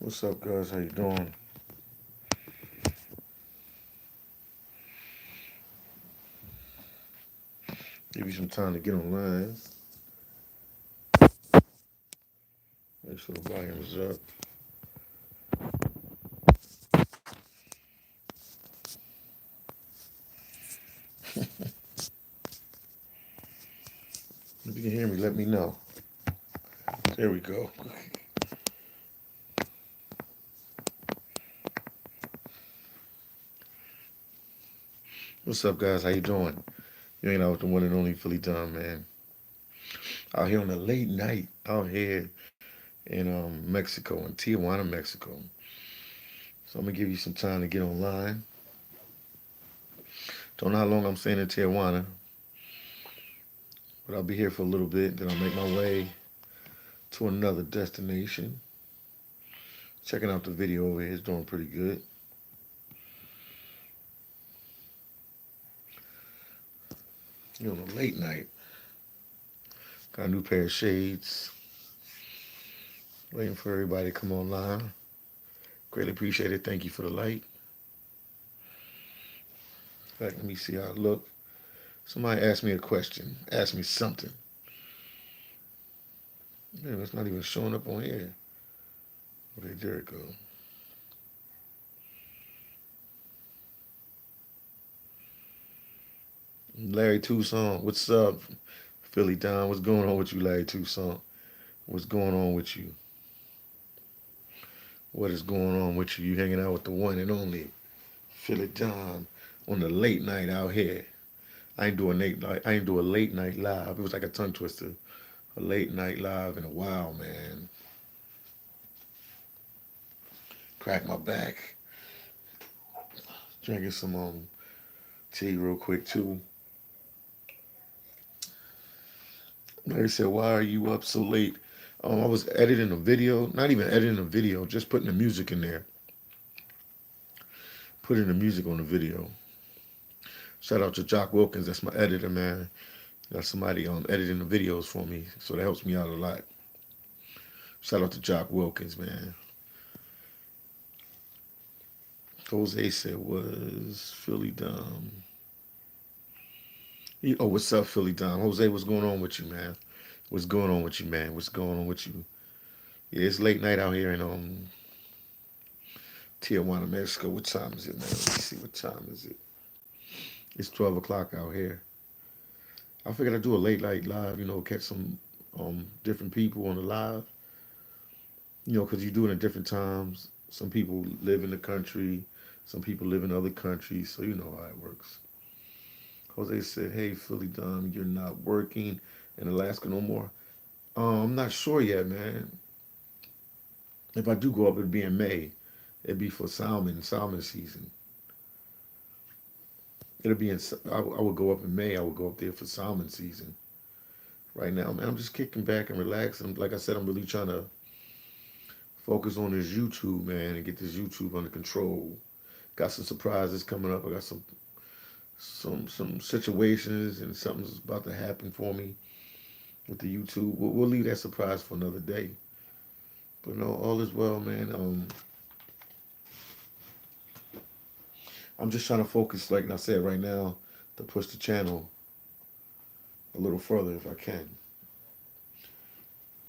What's up, guys? How you doing? Give you some time to get online. Make sure the volume is up. If you can hear me, let me know. There we go. What's up, guys? How you doing? You ain't out with the one and only Philly Don, man. Out here on a late night, out here in Mexico, in Tijuana, Mexico. So I'm gonna give you some time to get online. Don't know how long I'm staying in Tijuana, but I'll be here for a little bit. Then I'll make my way to another destination. Checking out the video over here. It's doing pretty good. You know, a late night. Got a new pair of shades. Waiting for everybody to come online. Greatly appreciate it. Thank you for the light. In fact, let me see how I look. Somebody asked me a question. Asked me something. Man, it's not even showing up on here. Okay, there it goes. Larry Tucson, what's up? Philly Don, what's going on with you, Larry Tucson? What's going on with you? What is going on with you? You hanging out with the one and only Philly Don on the late night out here. I ain't doing late night. I ain't do a late night live. It was like a tongue twister. A late night live in a while, man. Crack my back. Drinking some tea real quick too. Larry said, "Why are you up so late?" I was editing a video. Not even editing a video. Just putting the music in there. Putting the music on the video. Shout out to Jacques Wilkens. That's my editor, man. That's somebody editing the videos for me, so that helps me out a lot. Shout out to Jacques Wilkens, man. Jose said, "Was Philly dumb?" Oh, what's up, Philly Dom? Jose, what's going on with you, man? What's going on with you, man? What's going on with you? Yeah, it's late night out here in Tijuana, Mexico. What time is it, man? Let me see. What time is it? It's 12 o'clock out here. I figured I'd do a late night live, catch some different people on the live, because you do it at different times. Some people live in the country, some people live in other countries, so you know how it works. Jose said, "Hey, Philly Dom, you're not working in Alaska no more." I'm not sure yet, man. If I do go up, it'd be in May. It'd be for salmon season. It'll be in. I would go up in May. I would go up there for salmon season. Right now, man, I'm just kicking back and relaxing. Like I said, I'm really trying to focus on this YouTube, man, and get this YouTube under control. Got some surprises coming up. I got some situations and something's about to happen for me with the YouTube. We'll leave that surprise for another day. But no, all is well, man. I'm just trying to focus, like I said, right now, to push the channel a little further if I can,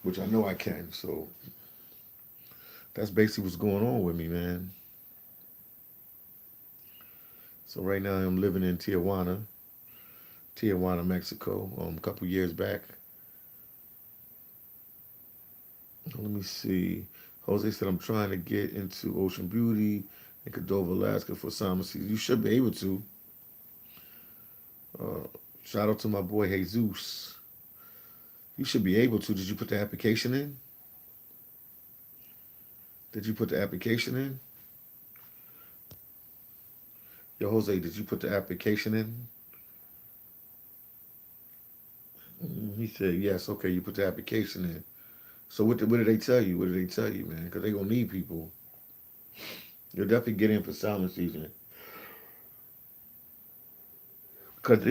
which I know I can. So that's basically what's going on with me, man. So right now I'm living in Tijuana, Mexico. A couple years back. Let me see. Jose said I'm trying to get into Ocean Beauty in Cordova, Alaska for summer season. You should be able to. Uh, Shout out to my boy Jesus. You should be able to. Did you put the application in? Did you put the application in? Yo, Jose, did you put the application in? He said, yes, okay, you put the application in. So what did they tell you? What did they tell you, man? Because they're going to need people. You'll definitely get in for salmon season. Because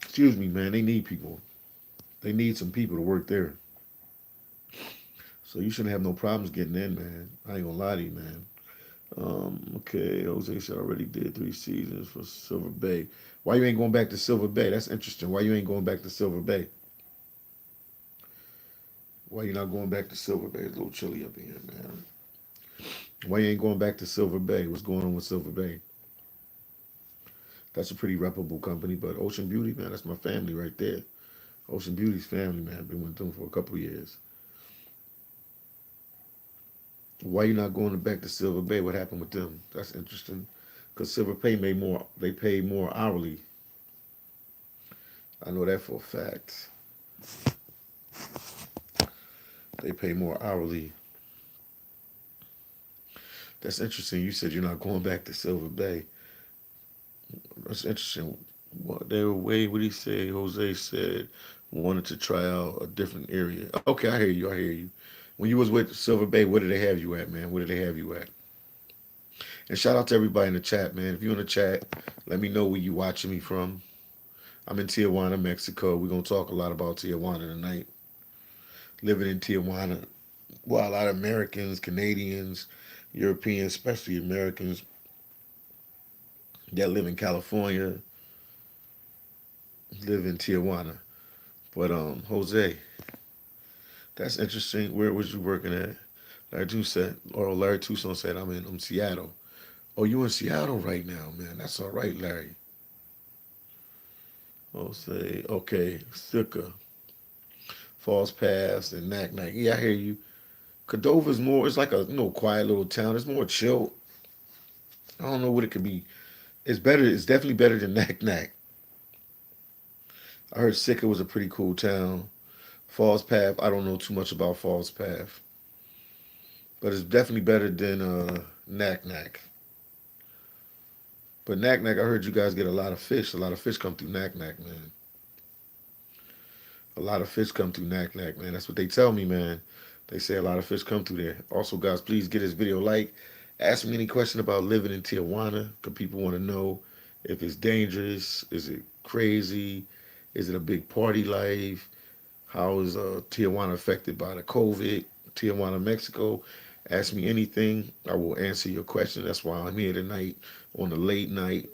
excuse me, man, they need people. They need some people to work there. So you shouldn't have no problems getting in, man. I ain't gonna lie to you, man. Okay, Jose said already did 3 seasons for Silver Bay. Why you ain't going back to Silver Bay? That's interesting. Why you ain't going back to Silver Bay? Why you not going back to Silver Bay? It's a little chilly up in here, man. Why you ain't going back to Silver Bay? What's going on with Silver Bay? That's a pretty reputable company, but Ocean Beauty, man, that's my family right there. Ocean Beauty's family, man. I've been with them for a couple of years. Why you not going back to Silver Bay? What happened with them? That's interesting. Because Silver Bay made more. They pay more hourly. I know that for a fact. They pay more hourly. That's interesting. You said you're not going back to Silver Bay. That's interesting. What they were way. What he say? Jose said wanted to try out a different area. Okay, I hear you. I hear you. When you was with Silver Bay, where did they have you at, man? Where did they have you at? And shout out to everybody in the chat, man. If you're in the chat, let me know where you watching me from. I'm in Tijuana, Mexico. We're gonna talk a lot about Tijuana tonight. Living in Tijuana, well, a lot of Americans, Canadians, Europeans, especially Americans that live in California, live in Tijuana. But Jose, that's interesting. Where was you working at? Larry Tucson said, I'm Seattle. Oh, you in Seattle right now, man. That's all right, Larry. Jose, okay, Sika, Falls Pass, and Knack Knack. Yeah, I hear you. Cordova's more, it's like a quiet little town. It's more chill. I don't know what it could be. It's better, it's definitely better than Knack Knack. I heard Sika was a pretty cool town. Falls Path, I don't know too much about Falls Path. But it's definitely better than Knack Knack. But Knack Knack, I heard you guys get a lot of fish. A lot of fish come through Knack Knack, man. A lot of fish come through Knack Knack, man. That's what they tell me, man. They say a lot of fish come through there. Also, guys, please get this video like. Ask me any question about living in Tijuana, because people want to know if it's dangerous, is it crazy, is it a big party life, how is Tijuana affected by the COVID, Tijuana, Mexico. Ask me anything. I will answer your question. That's why I'm here tonight on the late night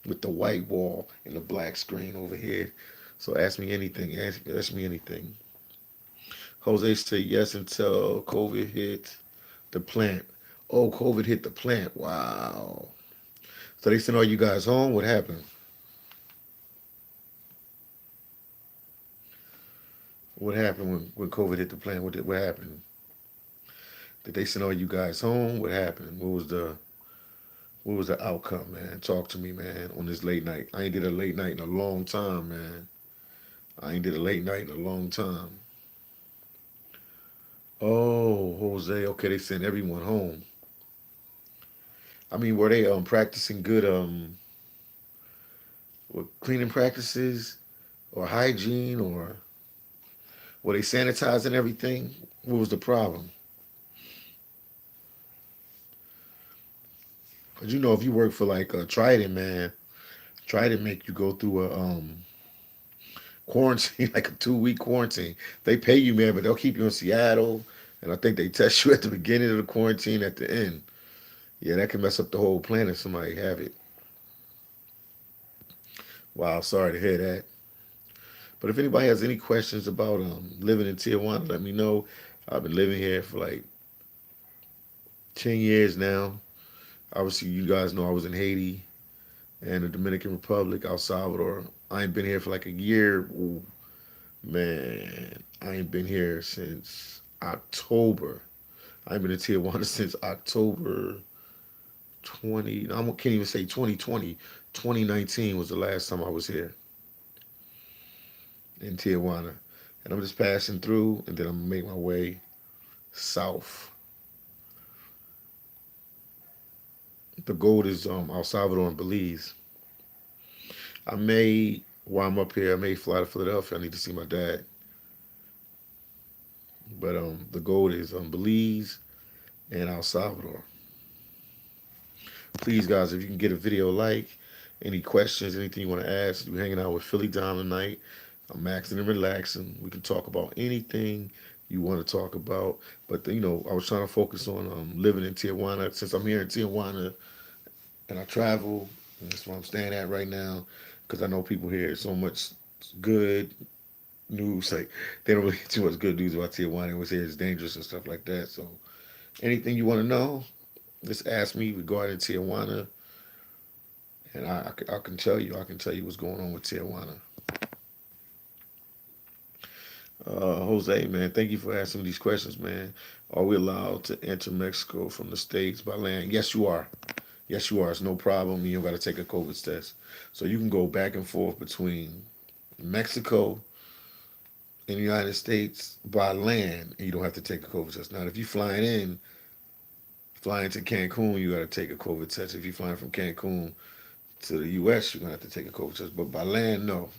with the white wall and the black screen over here. So ask me anything. Ask me anything. Jose said yes until COVID hit the plant. Oh, COVID hit the plant. Wow. So they sent all you guys home? What happened? What happened when COVID hit the plant? What happened? Did they send all you guys home? What happened? What was the outcome, man? Talk to me, man, on this late night. I ain't did a late night in a long time, man. I ain't did a late night in a long time. Oh, Jose, okay, they sent everyone home. I mean, were they practicing good cleaning practices or hygiene, or were they sanitizing everything? What was the problem? Cause if you work for like Trident, man, Trident make you go through a quarantine, like a 2-week quarantine. They pay you, man, but they'll keep you in Seattle, and I think they test you at the beginning of the quarantine, at the end. Yeah, that can mess up the whole plan if somebody have it. Wow, sorry to hear that. But if anybody has any questions about living in Tijuana, let me know. I've been living here for like 10 years now. Obviously, you guys know I was in Haiti and the Dominican Republic, El Salvador. I ain't been here for like a year. Ooh, man, I ain't been here since October. I ain't been in Tijuana since October 20. I can't even say 2020. 2019 was the last time I was here in Tijuana. And I'm just passing through, and then I'm going to make my way south. The goal is El Salvador and Belize. While I'm up here, I may fly to Philadelphia. I need to see my dad. But the goal is Belize and El Salvador. Please, guys, if you can get a video like, any questions, anything you want to ask, we're hanging out with Philly Dom tonight. I'm maxing and relaxing. We can talk about anything you want to talk about. But I was trying to focus on living in Tijuana since I'm here in Tijuana and I travel. And that's where I'm staying at right now because I know people here so much good news. Like they don't really get too much good news about Tijuana. They always say it's dangerous and stuff like that. So anything you want to know, just ask me regarding Tijuana, and I can tell you. I can tell you what's going on with Tijuana. Jose, man, thank you for asking these questions, man. Are we allowed to enter Mexico from the States by land? Yes, you are. Yes, you are. It's no problem. You don't got to take a COVID test. So you can go back and forth between Mexico and the United States by land, and you don't have to take a COVID test. Now, if you're flying to Cancun, you got to take a COVID test. If you're flying from Cancun to the U.S., you're going to have to take a COVID test. But by land, no.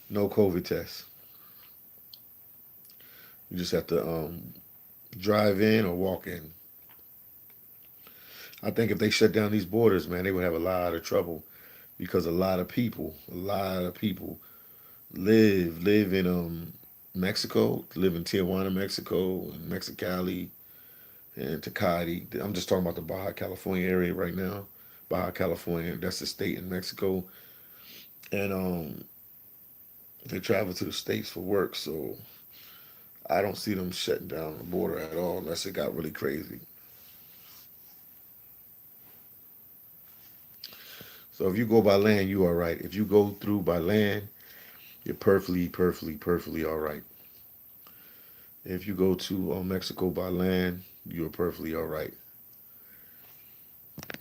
No COVID test. You just have to drive in or walk in. I think if they shut down these borders, man, they would have a lot of trouble because a lot of people live in Mexico, live in Tijuana, Mexico, and Mexicali and Tecate. I'm just talking about the Baja California area right now. Baja California, that's the state in Mexico, and they travel to the states for work. So I don't see them shutting down the border at all unless it got really crazy. So if you go by land, you are right. If you go through by land, you're perfectly all right. If you go to Mexico by land, you're perfectly all right.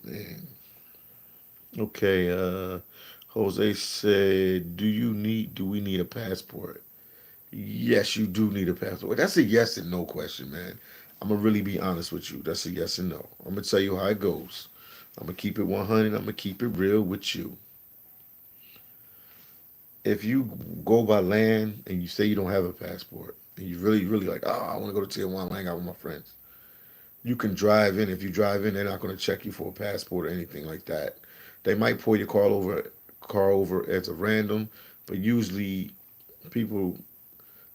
Man. Okay, Jose said, do we need a passport? Yes, you do need a passport. That's a yes and no question, man. I'm gonna really be honest with you. That's a yes and no. I'm gonna tell you how it goes. I'm gonna keep it 100. I'm gonna keep it real with you. If you go by land and you say you don't have a passport, and you really like, oh, I want to go to Tijuana, hang out with my friends. You can drive in. If you drive in, they're not going to check you for a passport or anything like that. They might pull your car over as a random, but usually people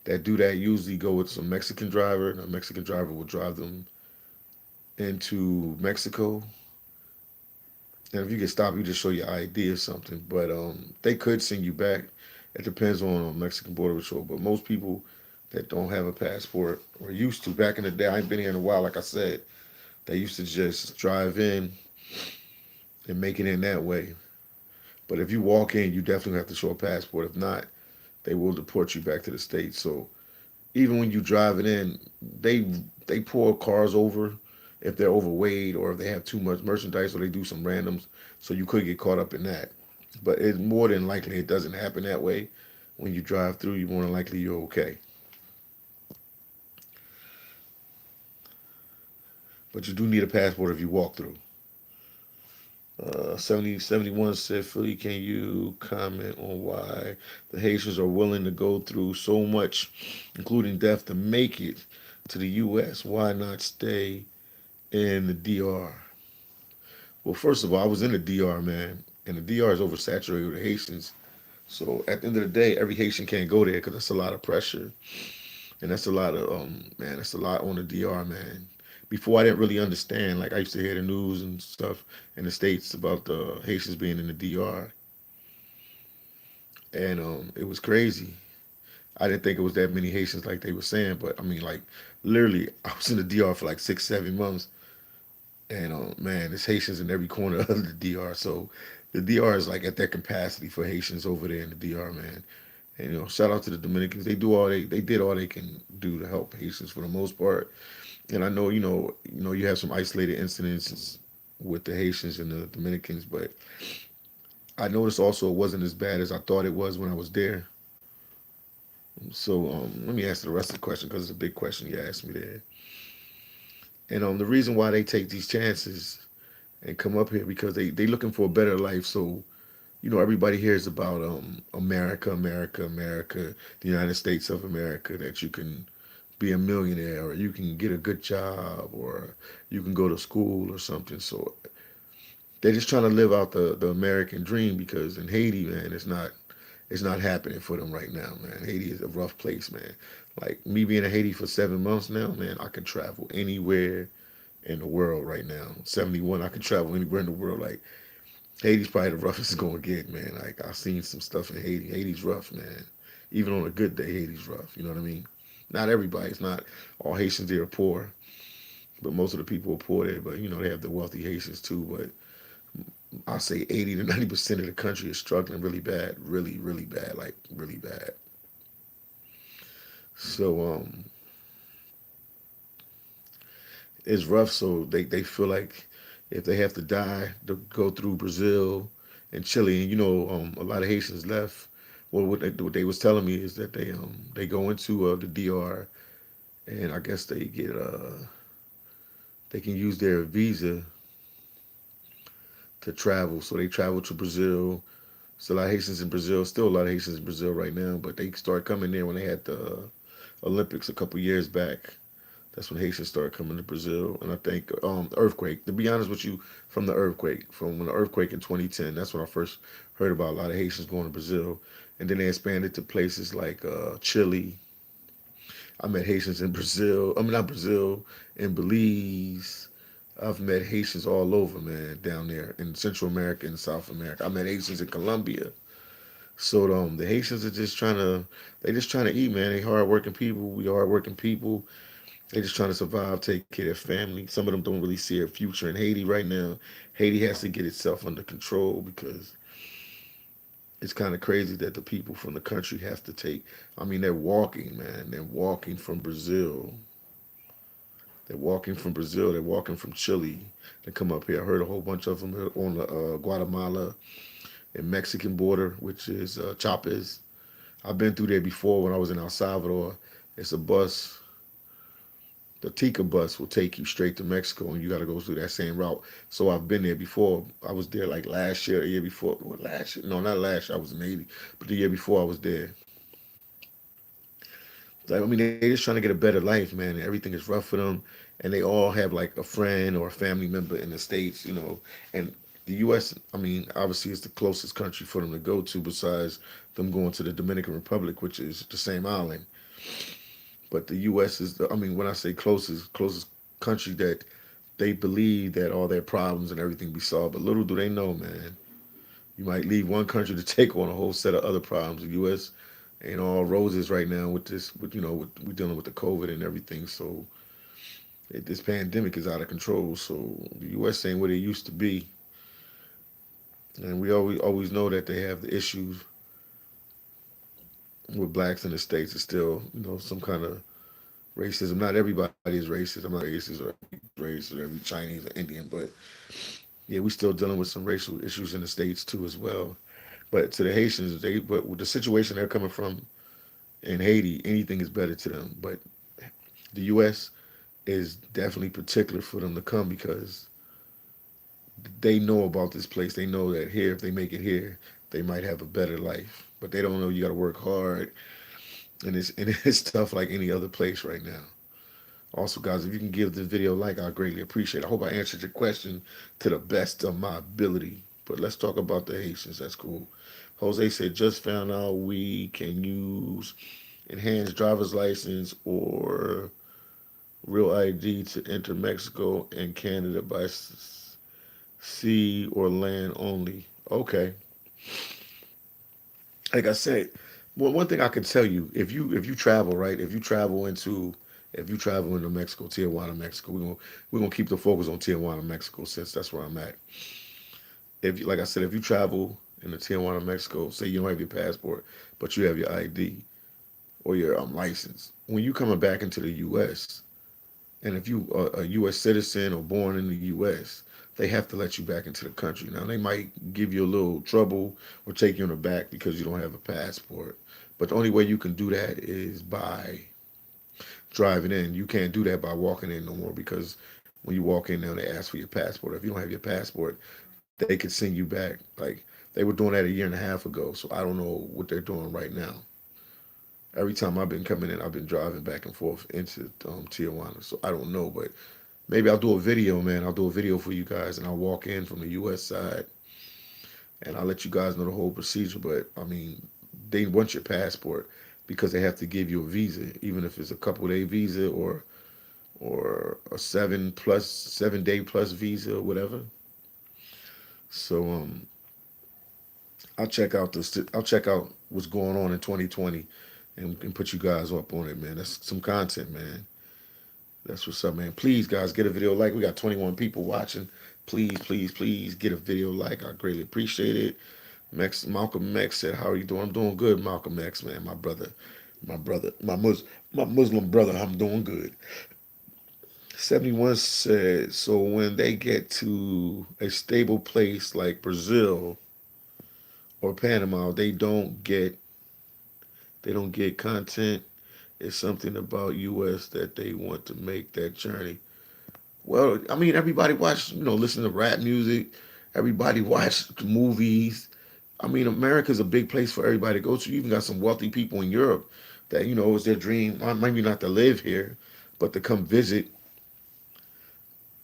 that do that usually go with some Mexican driver, and a Mexican driver will drive them into Mexico. And if you get stopped, you just show your ID or something. But they could send you back. It depends on Mexican Border Patrol. But most people that don't have a passport or used to back in the day, I ain't been here in a while. Like I said, they used to just drive in and make it in that way. But if you walk in, you definitely have to show a passport. If not, they will deport you back to the States. So even when you drive it in, they they pull cars over if they're overweight or if they have too much merchandise or they do some randoms. So you could get caught up in that. But it's more than likely it doesn't happen that way. When you drive through, you more than likely you're okay. But you do need a passport if you walk through. 7071 said, Philly, can you comment on why the Haitians are willing to go through so much, including death, to make it to the U.S.? Why not stay in the D.R.? Well, first of all, I was in the D.R., man, and the D.R. is oversaturated with Haitians. So at the end of the day, every Haitian can't go there because that's a lot of pressure. And that's a lot of, man, that's a lot on the D.R., man. Before I didn't really understand, like I used to hear the news and stuff in the States about the Haitians being in the D.R. And it was crazy. I didn't think it was that many Haitians like they were saying, but I mean, like literally, I was in the DR for like 6, 7 months, and man, there's Haitians in every corner of the DR. So the DR is like at that capacity for Haitians over there in the DR, man. And shout out to the Dominicans. They did all they can do to help Haitians for the most part. And I know you have some isolated incidents with the Haitians and the Dominicans, but I noticed also it wasn't as bad as I thought it was when I was there. So let me answer the rest of the question because it's a big question you asked me there. And the reason why they take these chances and come up here because they looking for a better life. So everybody hears about America, America, America, the United States of America, that you can be a millionaire or you can get a good job or you can go to school or something. So they're just trying to live out the American dream because in Haiti, man, it's not happening for them right now, man. Haiti is a rough place, man. Like me being in Haiti for 7 months now, man, I can travel anywhere in the world right now. 71, I can travel anywhere in the world. Like Haiti's probably the roughest it's gonna get, man. Like I've seen some stuff in Haiti. Haiti's rough, man. Even on a good day, Haiti's rough. You know what I mean? Not everybody. It's not all Haitians there are poor, but most of the people are poor there. But you know they have the wealthy Haitians too. But I say 80 to 90% of the country is struggling really bad, really, really bad, like really bad. So it's rough. So they feel like if they have to die, to go through Brazil and Chile. And you know, a lot of Haitians left. Well, what they was telling me is that they go into the DR, and I guess they can use their visa to travel. So they travel to Brazil. Still a lot of Haitians in Brazil. Still a lot of Haitians in Brazil right now. But they started coming there when they had the Olympics a couple years back. That's when Haitians started coming to Brazil. And I think the earthquake, to be honest with you, from the earthquake, from when the earthquake in 2010, that's when I first heard about a lot of Haitians going to Brazil. And then they expanded to places like Chile. I met Haitians in Brazil. I mean, not Brazil, in Belize. I've met Haitians all over, man, down there in Central America and South America. I met Haitians in Colombia. So the Haitians are they just trying to eat, man. They hardworking people. We hardworking people. They just trying to survive, take care of their family. Some of them don't really see a future in Haiti right now. Haiti has to get itself under control because it's kind of crazy that the people from the country have to take. I mean, they're walking, man. They're walking from Brazil. They're walking from Brazil. They're walking from Chile. They come up here. I heard a whole bunch of them on the Guatemala and Mexican border, which is Chopes. I've been through there before when I was in El Salvador. It's a bus. The Tika bus will take you straight to Mexico, and you got to go through that same route. So I've been there before. I was there like last year, the year before. What, last year? No, not last year. I was in Haiti, but the year before I was there. Like, I mean, they just trying to get a better life, man. And everything is rough for them, and they all have like a friend or a family member in the states, you know. And the U.S. I mean, obviously, it's the closest country for them to go to, besides them going to the Dominican Republic, which is the same island. But the U.S. is I mean, when I say closest country that they believe that all their problems and everything be solved. But little do they know, man. You might leave one country to take on a whole set of other problems. The U.S. ain't all roses right now with this, with we're dealing with the COVID and everything. So this pandemic is out of control. So the U.S. ain't what it used to be, and we always know that they have the issues with blacks in the states. It's still some kind of racism. Not everybody is racist. I'm not racist or racist or every Chinese or Indian, but yeah, we still dealing with some racial issues in the states too as well. But to the Haitians, but with the situation they're coming from in Haiti, anything is better to them. But the U.S. is definitely particular for them to come because they know about this place. They know that here, if they make it here, they might have a better life. But they don't know you got to work hard, and it's tough like any other place right now. Also, guys, if you can give this video a like, I greatly appreciate it. I hope I answered your question to the best of my ability. But let's talk about the Haitians. That's cool. Jose said, just found out we can use enhanced driver's license or real ID to enter Mexico and Canada by sea or land only. Okay. Like I said, well, one thing I can tell you, if you travel, right, if you travel into Mexico, Tijuana, Mexico, we're gonna keep the focus on Tijuana, Mexico, since that's where I'm at. If you, like I said, if you travel into Tijuana, Mexico, say you don't have your passport, but you have your ID or your license, when you coming back into the U.S. and if you are a U.S. citizen or born in the U.S., they have to let you back into the country. Now they might give you a little trouble or take you in the back because you don't have a passport. But the only way you can do that is by driving in. You can't do that by walking in no more because when you walk in now they ask for your passport. If you don't have your passport, they could send you back. Like they were doing that a year and a half ago. So I don't know what they're doing right now. Every time I've been coming in, I've been driving back and forth into Tijuana. So I don't know, but maybe I'll do a video, man. I'll do a video for you guys, and I'll walk in from the U.S. side, and I'll let you guys know the whole procedure. But I mean, they want your passport because they have to give you a visa, even if it's a couple day visa or a 7 day plus visa or whatever. So I'll check out what's going on in 2020 and put you guys up on it, man. That's some content, man. That's what's up, man. Please, guys, get a video like. We got 21 people watching. Please, please, please get a video like. I greatly appreciate it. Malcolm X said, "How are you doing?" I'm doing good, Malcolm X, man. My brother, my Muslim brother. I'm doing good. 71 said, "So when they get to a stable place like Brazil or Panama, they don't get content. It's something about U.S. that they want to make that journey." Well, I mean, everybody watch, listen to rap music. Everybody watch movies. I mean, America's a big place for everybody to go to. You even got some wealthy people in Europe that, it's their dream, maybe not to live here, but to come visit.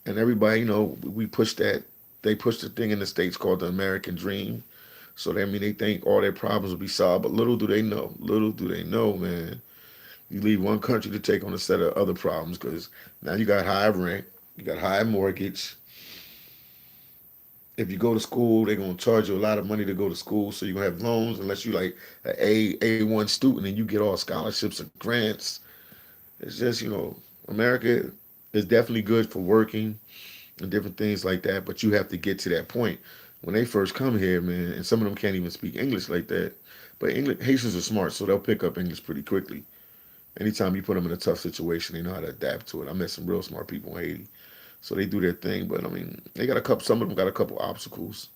And everybody, we push that. They push the thing in the States called the American dream. So, they think all their problems will be solved. But little do they know, man. You leave one country to take on a set of other problems because now you got high rent, you got high mortgage. If you go to school, they're gonna charge you a lot of money to go to school, so you're gonna have loans unless you like an A1 student and you get all scholarships and grants. It's just America is definitely good for working and different things like that, but you have to get to that point. When they first come here, man, and some of them can't even speak English like that, but Haitians are smart, so they'll pick up English pretty quickly. Anytime you put them in a tough situation, they know how to adapt to it. I met some real smart people in Haiti, so they do their thing. But I mean, they got a couple. Some of them got a couple obstacles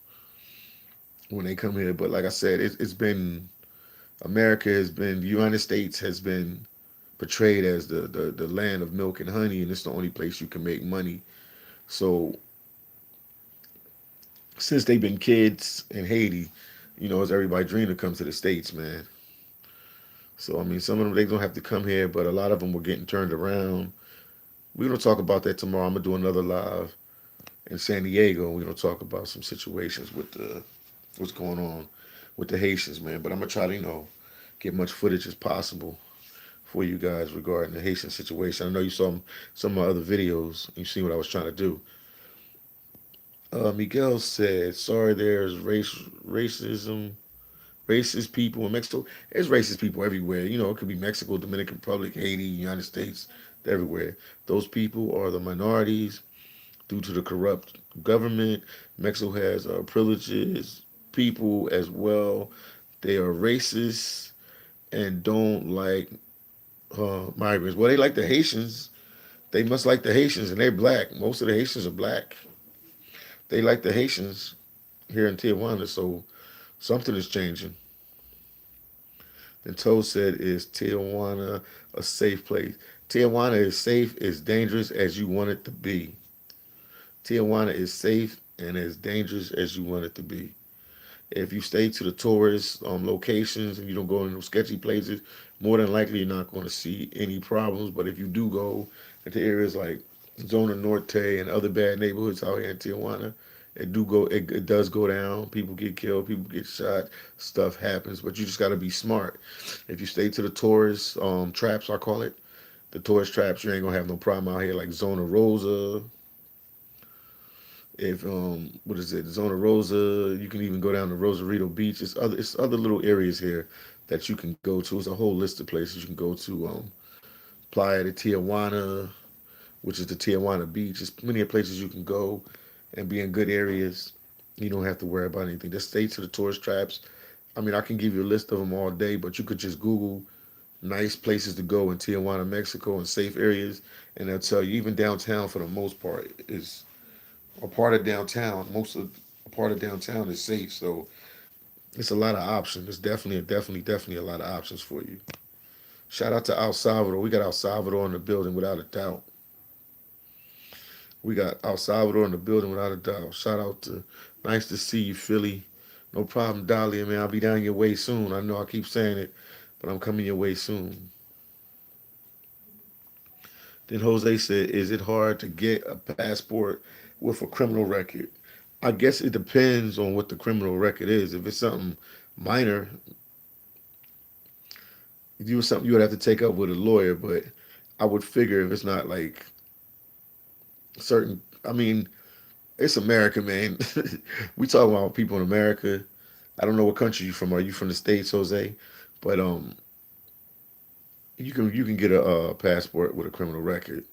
when they come here. But like I said, it's been America has been the United States has been portrayed as the land of milk and honey, and it's the only place you can make money. So since they've been kids in Haiti, it's everybody's dream to come to the States, man. So I mean, some of them they don't have to come here, but a lot of them were getting turned around. We're gonna talk about that tomorrow. I'm gonna do another live in San Diego. We're gonna talk about some situations with what's going on with the Haitians, man. But I'm gonna try to get much footage as possible for you guys regarding the Haitian situation. I know you saw some of my other videos. You see what I was trying to do. Miguel said, "Sorry, there's racism." Racist people in Mexico. There's racist people everywhere. It could be Mexico, Dominican Republic, Haiti, United States, everywhere. Those people are the minorities due to the corrupt government. Mexico has privileges people as well. They are racist and don't like migrants. Well, they like the Haitians. They must like the Haitians, and they're black. Most of the Haitians are black. They like the Haitians here in Tijuana, so something is changing. And Toad said, "Is Tijuana a safe place?" Tijuana is safe, as dangerous as you want it to be. Tijuana is safe and as dangerous as you want it to be. If you stay to the tourist locations and you don't go into sketchy places, more than likely you're not going to see any problems. But if you do go into areas like Zona Norte and other bad neighborhoods out here in Tijuana, it does go down. People get killed, people get shot, stuff happens. But you just got to be smart. If you stay to the tourist traps, I call it the tourist traps, you ain't gonna have no problem out here like Zona Rosa. If what is it, Zona Rosa, you can even go down to Rosarito Beach. It's other little areas here that you can go to. It's a whole list of places you can go to. Playa de Tijuana, which is the Tijuana Beach. There's plenty of places you can go and be in good areas. You don't have to worry about anything. Just stay to the tourist traps. I mean, I can give you a list of them all day, but you could just Google nice places to go in Tijuana, Mexico, and safe areas, and they'll tell you. Even downtown, for the most part, is a part of downtown. Most of a part of downtown is safe, so it's a lot of options. It's definitely a lot of options for you. Shout out to El Salvador. We got El Salvador in the building without a doubt. We got El Salvador in the building without a doubt. Shout out to nice to see you, Philly. No problem, Dahlia, man. I'll be down your way soon. I know I keep saying it, but I'm coming your way soon. Then Jose said, "Is it hard to get a passport with a criminal record?" I guess it depends on what the criminal record is. If it's something minor, You was something you would have to take up with a lawyer, but I would figure if it's not like certain. I mean, it's America, man. We talk about people in America. I don't know what country you from. Are you from the States, Jose? But you can get a passport with a criminal record.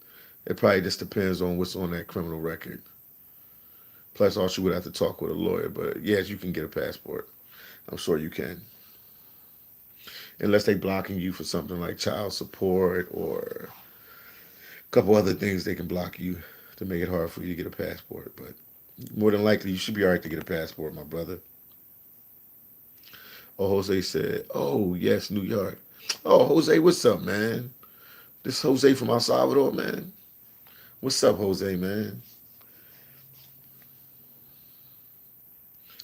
It probably just depends on what's on that criminal record. Plus, also, you would have to talk with a lawyer. But yes, you can get a passport. I'm sure you can, unless they blocking you for something like child support or a couple other things. They can block you to make it hard for you to get a passport. But more than likely, you should be all right to get a passport, my brother. Oh, Jose said, "Oh yes, New York." Oh, Jose, what's up, man? This Jose from El Salvador, man. What's up, Jose, man?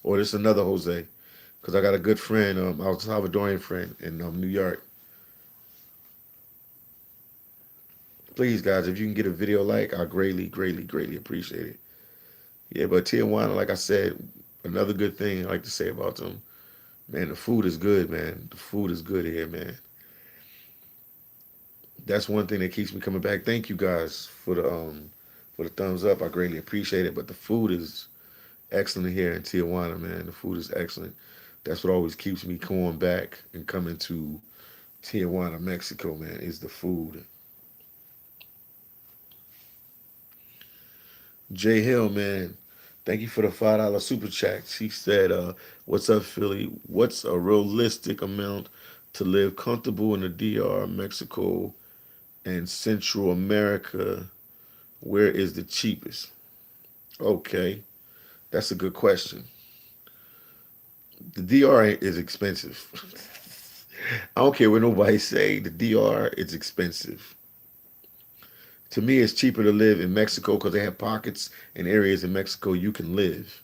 Or this another Jose, because I got a good friend, El Salvadorian friend in New York. Please, guys, if you can get a video like, I greatly, greatly, greatly appreciate it. Yeah, but Tijuana, like I said, another good thing I like to say about them, man, the food is good, man. The food is good here, man. That's one thing that keeps me coming back. Thank you guys for the thumbs up. I greatly appreciate it. But the food is excellent here in Tijuana, man. The food is excellent. That's what always keeps me going back and coming to Tijuana, Mexico, man, is the food. Jay Hill, man, thank you for the $5 super chat. She said, "What's up, Philly? What's a realistic amount to live comfortable in the DR, Mexico, and Central America? Where is the cheapest?" Okay, that's a good question. The DR is expensive. I don't care what nobody say. The DR is expensive. To me, it's cheaper to live in Mexico because they have pockets and areas in Mexico you can live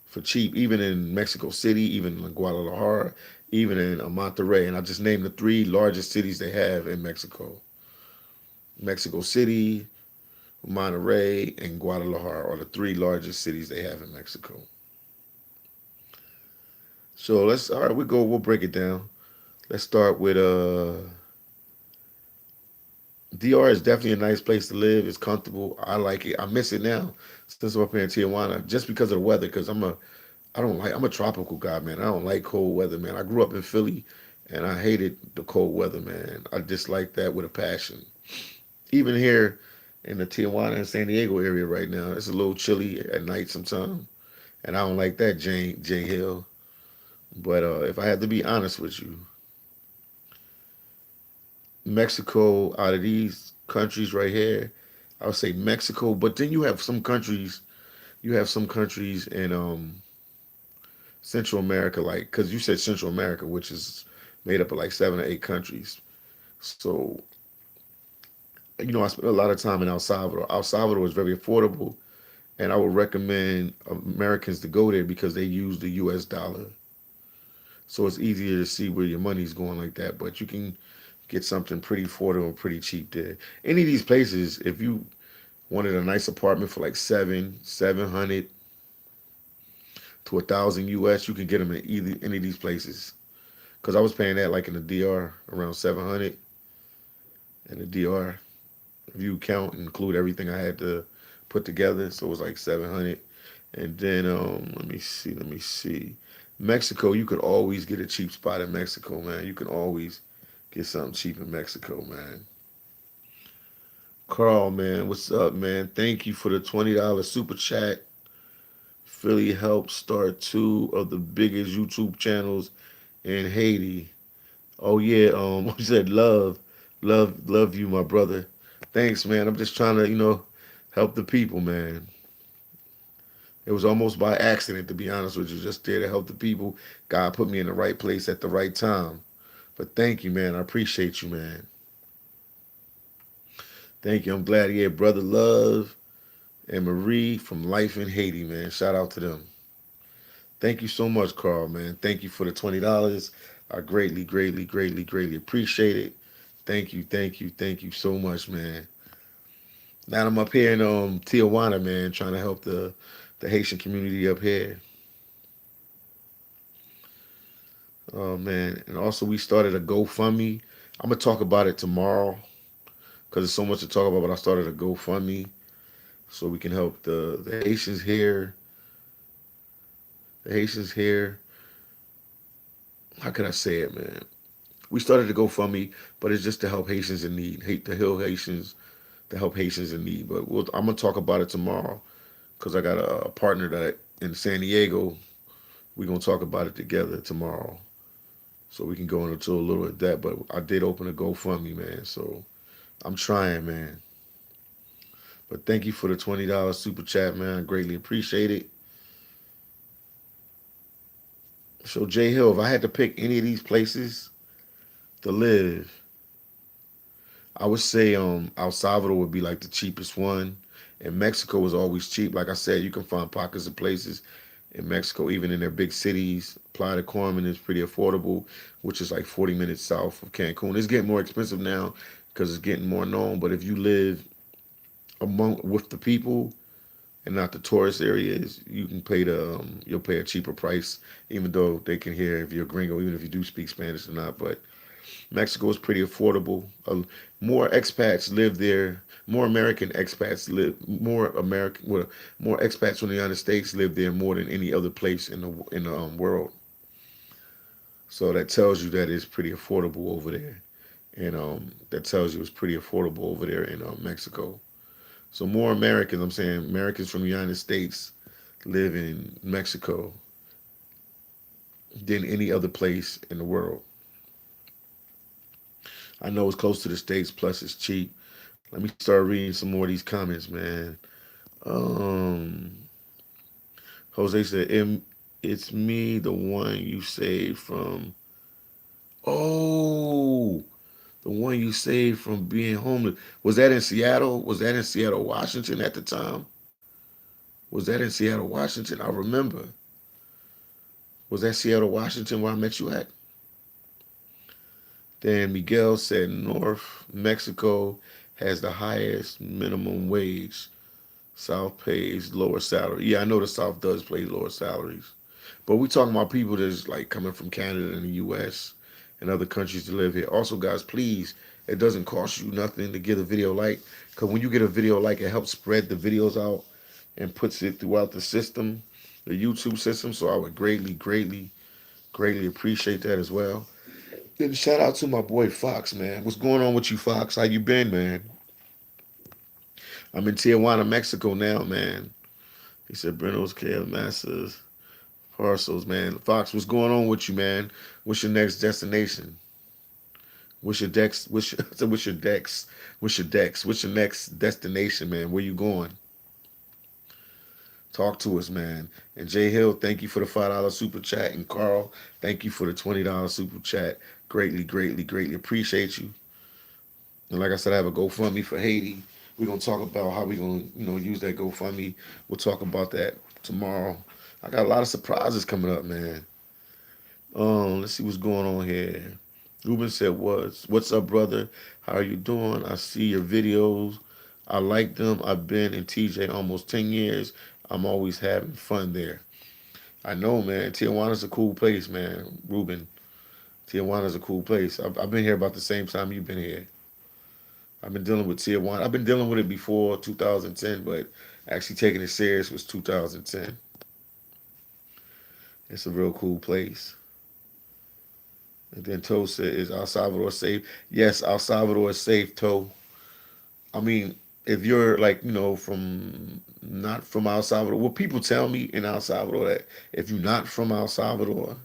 for cheap, even in Mexico City, even in Guadalajara, even in Monterrey. And I just named the three largest cities they have in Mexico. Mexico City, Monterrey, and Guadalajara are the three largest cities they have in Mexico. So all right, we'll break it down. Let's start with DR is definitely a nice place to live. It's comfortable. I like it. I miss it now since I'm up here in Tijuana, just because of the weather. Because I'm a tropical guy, man. I don't like cold weather, man. I grew up in Philly, and I hated the cold weather, man. I dislike that with a passion. Even here in the Tijuana and San Diego area right now, it's a little chilly at night sometimes, and I don't like that, Jay Hill. But if I had to be honest with you, Mexico out of these countries right here, I would say Mexico. But then you have some countries. You have some countries in Central America, like because you said Central America, which is made up of like 7 or 8 countries. So I spent a lot of time in El Salvador. El Salvador is very affordable, and I would recommend Americans to go there because they use the U.S. dollar. So it's easier to see where your money's going like that. But you can get something pretty affordable and pretty cheap there. Any of these places, if you wanted a nice apartment for like 700 to 1,000 US, you can get them in either any of these places. Because I was paying that like in the DR around 700 in the DR. If you count and include everything I had to put together, so it was like 700. And then let me see. Mexico, you could always get a cheap spot in Mexico, man. You can always get something cheap in Mexico, man. Carl, man, what's up, man? Thank you for the $20 super chat. Philly helped start two of the biggest YouTube channels in Haiti. Oh yeah, I said love you, my brother. Thanks, man. I'm just trying to, help the people, man. It was almost by accident, to be honest with you. Just there to help the people. God put me in the right place at the right time. But thank you, man. I appreciate you, man. Thank you. I'm glad he had Brother Love and Marie from Life in Haiti, man. Shout out to them. Thank you so much, Carl, man. Thank you for the $20. I greatly, greatly, greatly, greatly appreciate it. Thank you, thank you, thank you so much, man. Now I'm up here in Tijuana, man, trying to help the Haitian community up here. Oh man, and also we started a GoFundMe. I'm gonna talk about it tomorrow because there's so much to talk about. But I started a GoFundMe so we can help the Haitians here. The Haitians here. How could I say it, man? We started to GoFundMe, but it's just to help Haitians in need, hate to heal Haitians, to help Haitians in need. But I'm gonna talk about it tomorrow because I got a partner that in San Diego. We're gonna talk about it together tomorrow, so we can go into a little of that. But I did open a GoFundMe, man. So I'm trying, man. But thank you for the $20 super chat, man. I greatly appreciate it. So Jay Hill, if I had to pick any of these places to live, I would say El Salvador would be like the cheapest one. And Mexico was always cheap. Like I said, you can find pockets of places in Mexico, even in their big cities. Playa de Carmen is pretty affordable, which is like 40 minutes south of Cancun. It's getting more expensive now because it's getting more known. But if you live among with the people and not the tourist areas, you can pay you'll pay a cheaper price, even though they can hear if you're a gringo, even if you do speak Spanish or not. But Mexico is pretty affordable. More expats live there. More American expats live. More expats from the United States live there more than any other place in the world. So that tells you that it's pretty affordable over there, and that tells you it's pretty affordable over there in Mexico. So more Americans. I'm saying Americans from the United States live in Mexico than any other place in the world. I know it's close to the states, plus it's cheap. Let me start reading some more of these comments, man. Um, Jose said, "It's me, the one you saved from." Oh, the one you saved from being homeless. Was that in Seattle? Was that in Seattle, Washington at the time? Was that in Seattle, Washington? I remember. Was that Seattle, Washington, where I met you at? Then Miguel said, North Mexico has the highest minimum wage. South pays lower salary. Yeah, I know the South does pay lower salaries. But we talking about people that's like coming from Canada and the US and other countries to live here. Also, guys, please, it doesn't cost you nothing to get a video like. Because when you get a video like, it helps spread the videos out and puts it throughout the system, the YouTube system. So I would greatly appreciate that as well. Then shout out to my boy Fox, man. What's going on with you, Fox? How you been, man? I'm in Tijuana, Mexico now, man. He said, Brenos, KF Masters, Parcels, man. Fox, what's going on with you, man? What's your next destination? What's your dex? What's your dex? What's your dex? What's your next destination, man? Where you going? Talk to us, man. And Jay Hill, thank you for the $5 super chat. And Carl, thank you for the $20 super chat. Greatly appreciate you. And like I said, I have a GoFundMe for Haiti. We're gonna talk about how we're gonna, use that GoFundMe. We'll talk about that tomorrow. I got a lot of surprises coming up, man. Let's see what's going on here. Ruben said, What's up, brother? How are you doing? I see your videos. I like them. I've been in TJ almost 10 years. I'm always having fun there. I know, man. Tijuana's a cool place, man. Ruben, Tijuana's a cool place. I've been here about the same time you've been here. I've been dealing with Tijuana. I've been dealing with it before 2010, but actually taking it serious was 2010. It's a real cool place. And then Toe said, "Is El Salvador safe?" Yes, El Salvador is safe, Toe. I mean, if you're like, from not from El Salvador, well, people tell me in El Salvador that if you're not from El Salvador,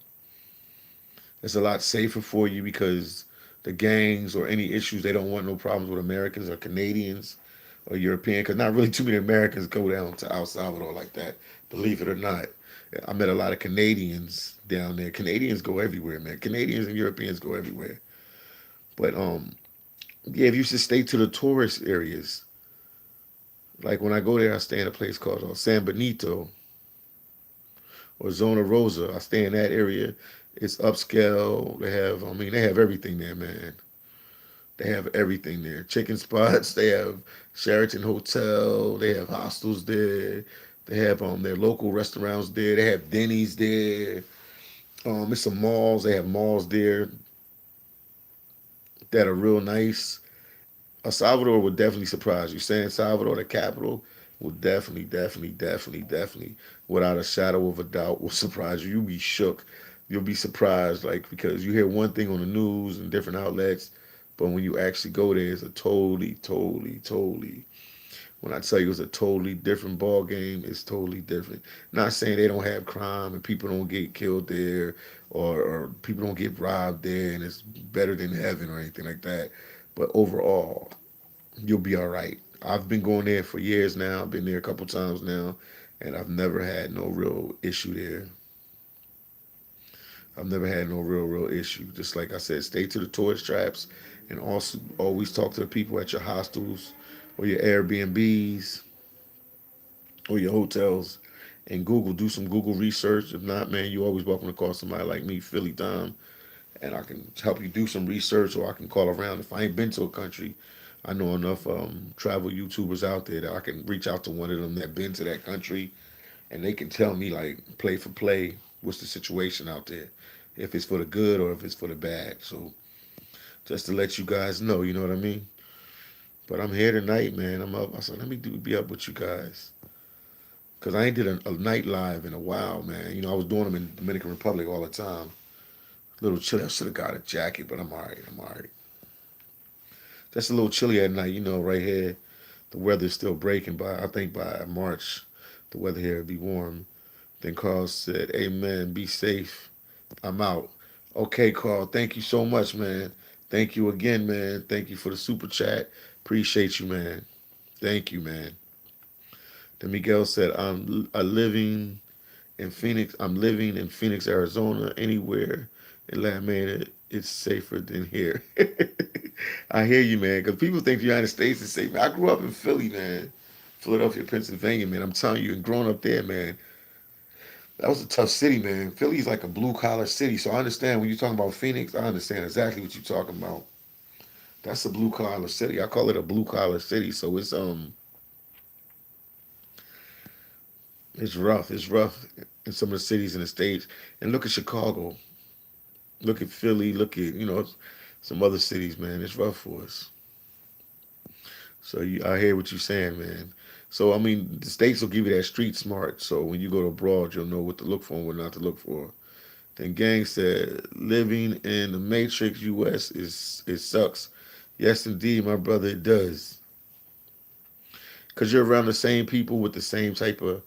it's a lot safer for you because the gangs or any issues, they don't want no problems with Americans or Canadians or European, because not really too many Americans go down to El Salvador like that, believe it or not. I met a lot of Canadians down there. Canadians go everywhere, man. Canadians and Europeans go everywhere. But yeah, if you should stay to the tourist areas, like when I go there, I stay in a place called San Benito or Zona Rosa. I stay in that area. It's upscale. They have everything there, man. They have everything there. Chicken spots. They have Sheraton Hotel. They have hostels there. They have their local restaurants there. They have Denny's there. It's some malls. They have malls there that are real nice. Salvador would definitely surprise you. San Salvador, the capital, will definitely, without a shadow of a doubt, will surprise you. You'll be shook. You'll be surprised, like because you hear one thing on the news and different outlets, but when you actually go there, it's a totally. When I tell you it's a totally different ball game, it's totally different. Not saying they don't have crime and people don't get killed there, or people don't get robbed there, and it's better than heaven or anything like that. But overall, you'll be all right. I've been going there for years now. I've been there a couple times now, and I've never had no real issue there. I've never had no real issue. Just like I said, stay to the tourist traps, and also always talk to the people at your hostels or your Airbnbs or your hotels, and do some Google research. If not, man, you always welcome to call somebody like me, Philly Dom, and I can help you do some research, or I can call around. If I ain't been to a country, I know enough travel YouTubers out there that I can reach out to one of them that been to that country, and they can tell me like play for play what's the situation out there, if it's for the good or if it's for the bad. So just to let you guys know, you know what I mean. But I'm here tonight, man. I'm up. I said let me be up with you guys. Cause I ain't did a night live in a while, man. You know, I was doing them in Dominican Republic all the time. A little chilly. I should have got a jacket, but I'm all right. I'm all right. Just a little chilly at night, you know, right here. The weather's still breaking by, I think by March, the weather here will be warm. Then Carl said, amen, be safe. I'm out. Okay, Carl, thank you so much, man. Thank you again, man. Thank you for the super chat. Appreciate you, man. Thank you, man. Then Miguel said, I'm living in Phoenix, Arizona. Anywhere in Latin America, it's safer than here. I hear you, man. Because people think the United States is safe. I grew up in Philly, man. Philadelphia, Pennsylvania, man. I'm telling you, and growing up there, man, that was a tough city, man. Philly's like a blue collar city. So I understand when you're talking about Phoenix, I understand exactly what you're talking about. That's a blue collar city. I call it a blue collar city. So it's rough. It's rough in some of the cities in the States. And look at Chicago. Look at Philly. Look at, some other cities, man. It's rough for us. So I hear what you're saying, man. So I mean, the states will give you that street smart. So when you go to abroad, you'll know what to look for and what not to look for. Then Gang said, living in the Matrix U.S. is it sucks. Yes, indeed, my brother, it does. Because you're around the same people with the same type of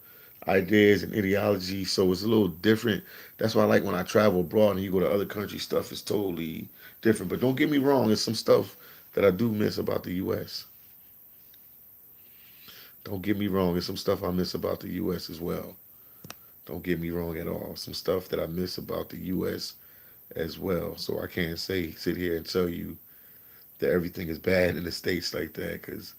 ideas and ideology, so it's a little different. That's why I like when I travel abroad and you go to other countries, stuff is totally different. But don't get me wrong, there's some stuff that I do miss about the U.S. Don't get me wrong, there's some stuff I miss about the U.S. as well. Don't get me wrong at all. Some stuff that I miss about the U.S. as well. So I can't sit here and tell you that everything is bad in the States like that, because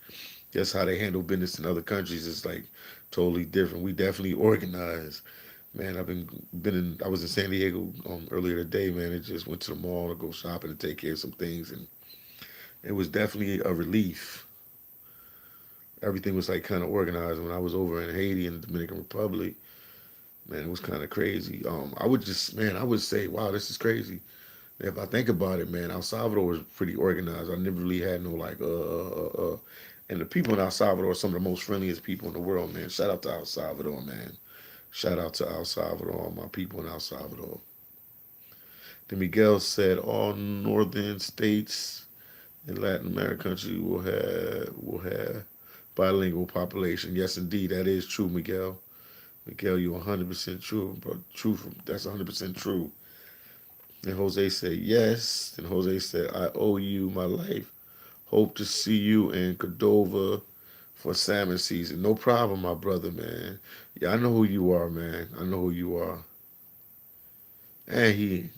just how they handle business in other countries is like totally different. We definitely organize. Man, I was in San Diego earlier today, man. I just went to the mall to go shopping and take care of some things, and it was definitely a relief. Everything was like kind of organized. When I was over in Haiti and the Dominican Republic, man, it was kind of crazy. I would say, wow, this is crazy. If I think about it, man, El Salvador was pretty organized. I never really had no like, and the people in El Salvador are some of the most friendliest people in the world, man. Shout out to El Salvador, man. Shout out to El Salvador, all my people in El Salvador. Then Miguel said all northern states in Latin America country will have bilingual population. Yes, indeed, that is true, Miguel. Miguel, you're 100% true, bro. That's 100% true. And Jose said yes. And Jose said I owe you my life. Hope to see you in Cordova for salmon season. No problem, my brother, man. Yeah, I know who you are, man. I know who you are. And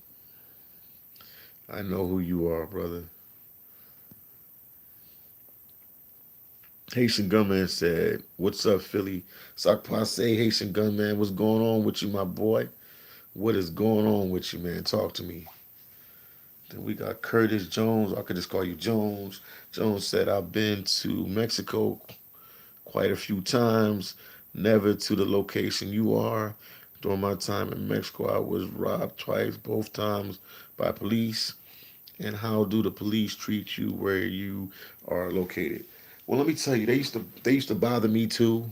I know who you are, brother. Haitian Gunman said, what's up, Philly? Sac Passe, Haitian Gunman, what's going on with you, my boy? What is going on with you, man? Talk to me. Then we got Curtis Jones. I could just call you Jones. Jones said, I've been to Mexico quite a few times, never to the location you are. During my time in Mexico, I was robbed twice, both times by police. And how do the police treat you where you are located? Well, let me tell you, they used to bother me too.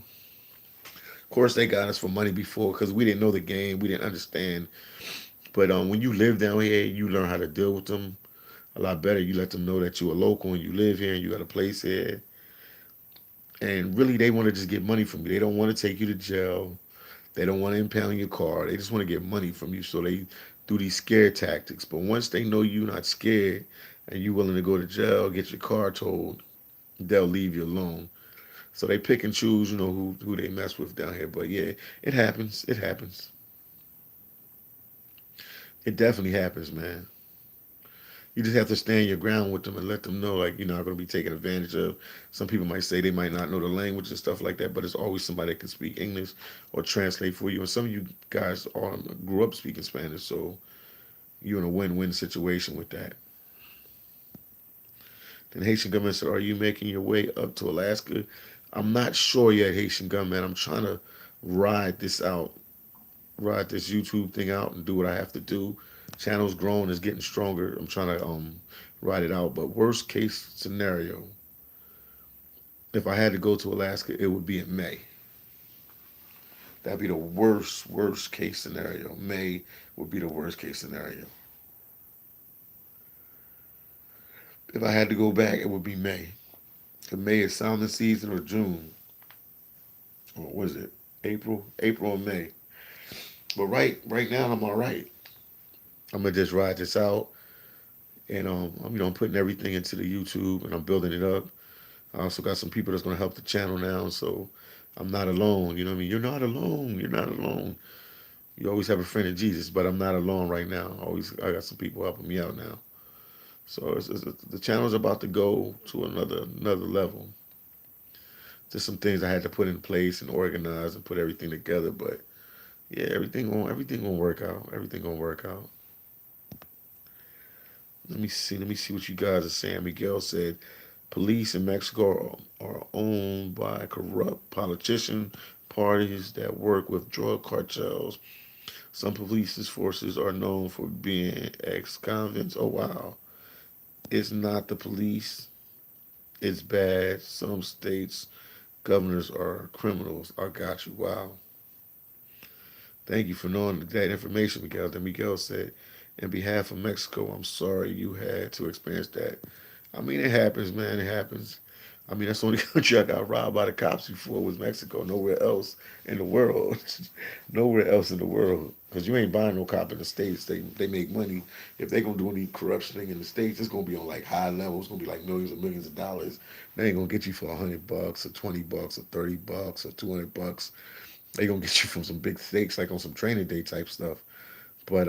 Of course, they got us for money before because we didn't know the game, we didn't understand. But when you live down here, you learn how to deal with them a lot better. You let them know that you're a local and you live here and you got a place here. And really, they want to just get money from you. They don't want to take you to jail. They don't want to impound your car. They just want to get money from you. So they do these scare tactics. But once they know you're not scared and you're willing to go to jail, get your car towed, they'll leave you alone. So they pick and choose, who they mess with down here. But yeah, it happens. It happens. It definitely happens, man. You just have to stand your ground with them and let them know, like, you're not going to be taken advantage of. Some people might say they might not know the language and stuff like that, but it's always somebody that can speak English or translate for you. And some of you guys grew up speaking Spanish, so you're in a win-win situation with that. Then Haitian government said, "Are you making your way up to Alaska?" I'm not sure yet, Haitian government. I'm trying to ride this out, ride this YouTube thing out, and do what I have to do. Channel's growing, it's getting stronger. I'm trying to ride it out. But worst case scenario, if I had to go to Alaska, it would be in May. That'd be the worst case scenario. May would be the worst case scenario. If I had to go back, it would be May. Because May is sounding season, or June, or what is it? April and May. But right now I'm all right. I'm gonna just ride this out, and I'm putting everything into the YouTube, and I'm building it up. I also got some people that's gonna help the channel now, so I'm not alone. You know what I mean? You're not alone. You're not alone. You always have a friend in Jesus, but I'm not alone right now. I got some people helping me out now. So the channel's about to go to another level. Just some things I had to put in place and organize and put everything together. But yeah, everything gonna work out. Everything gonna work out. Let me see what you guys are saying. Miguel said police in Mexico are owned by corrupt politician parties that work with drug cartels. Some police forces are known for being ex-convicts. Oh wow. It's not the police. It's bad. Some states governors are criminals. I got you. Wow. Thank you for knowing that information, Miguel. Then Miguel said, in behalf of Mexico, I'm sorry you had to experience that. I mean, it happens, man. It happens. I mean, that's the only country I got robbed by the cops before was Mexico. Nowhere else in the world. Nowhere else in the world. Because you ain't buying no cop in the States. They make money. If they going to do any corruption thing in the States, it's going to be on like high levels. It's going to be like millions and millions of dollars. They ain't going to get you for $100 or $20 or $30 or $200. They going to get you from some big stakes, like on some training day type stuff. But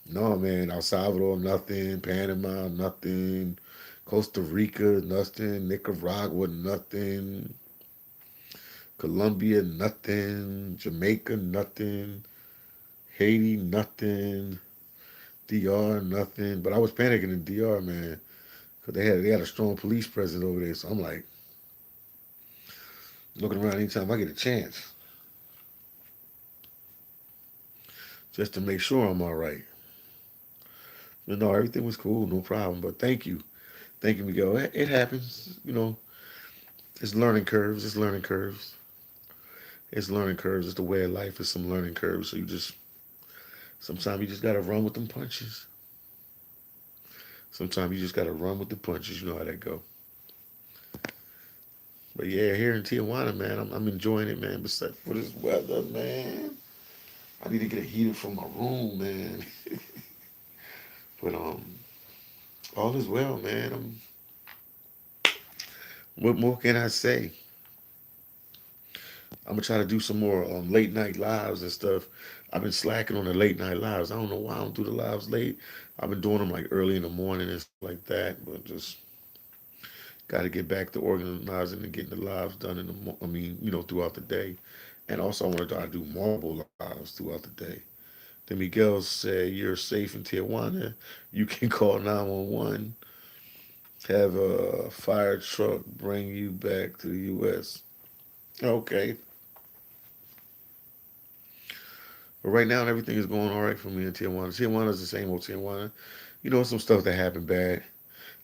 no, man, El Salvador, nothing. Panama, nothing. Costa Rica, nothing. Nicaragua, nothing. Colombia, nothing. Jamaica, nothing. Haiti, nothing. DR, nothing. But I was panicking in DR, man, because they had a strong police presence over there. So I'm like looking around anytime I get a chance, just to make sure I'm all right. But no, everything was cool, no problem. But thank you, Miguel. It happens, It's learning curves. It's learning curves. It's learning curves. It's the way of life. It's some learning curves. So sometimes you just gotta run with them punches. Sometimes you just gotta run with the punches. You know how that go. But yeah, here in Tijuana, man, I'm enjoying it, man. Besides for this weather, man, I need to get a heater for my room, man. But all is well, man. What more can I say? I'm gonna try to do some more late night lives and stuff. I've been slacking on the late night lives. I don't know why I don't do the lives late. I've been doing them like early in the morning and stuff like that, but just got to get back to organizing and getting the lives done I mean, throughout the day. And also, I want to try to do multiple lives throughout the day. Then Miguel said, "You're safe in Tijuana. You can call 911. Have a fire truck bring you back to the U.S." Okay. But right now, everything is going all right for me in Tijuana. Tijuana is the same old Tijuana. You know, some stuff that happened bad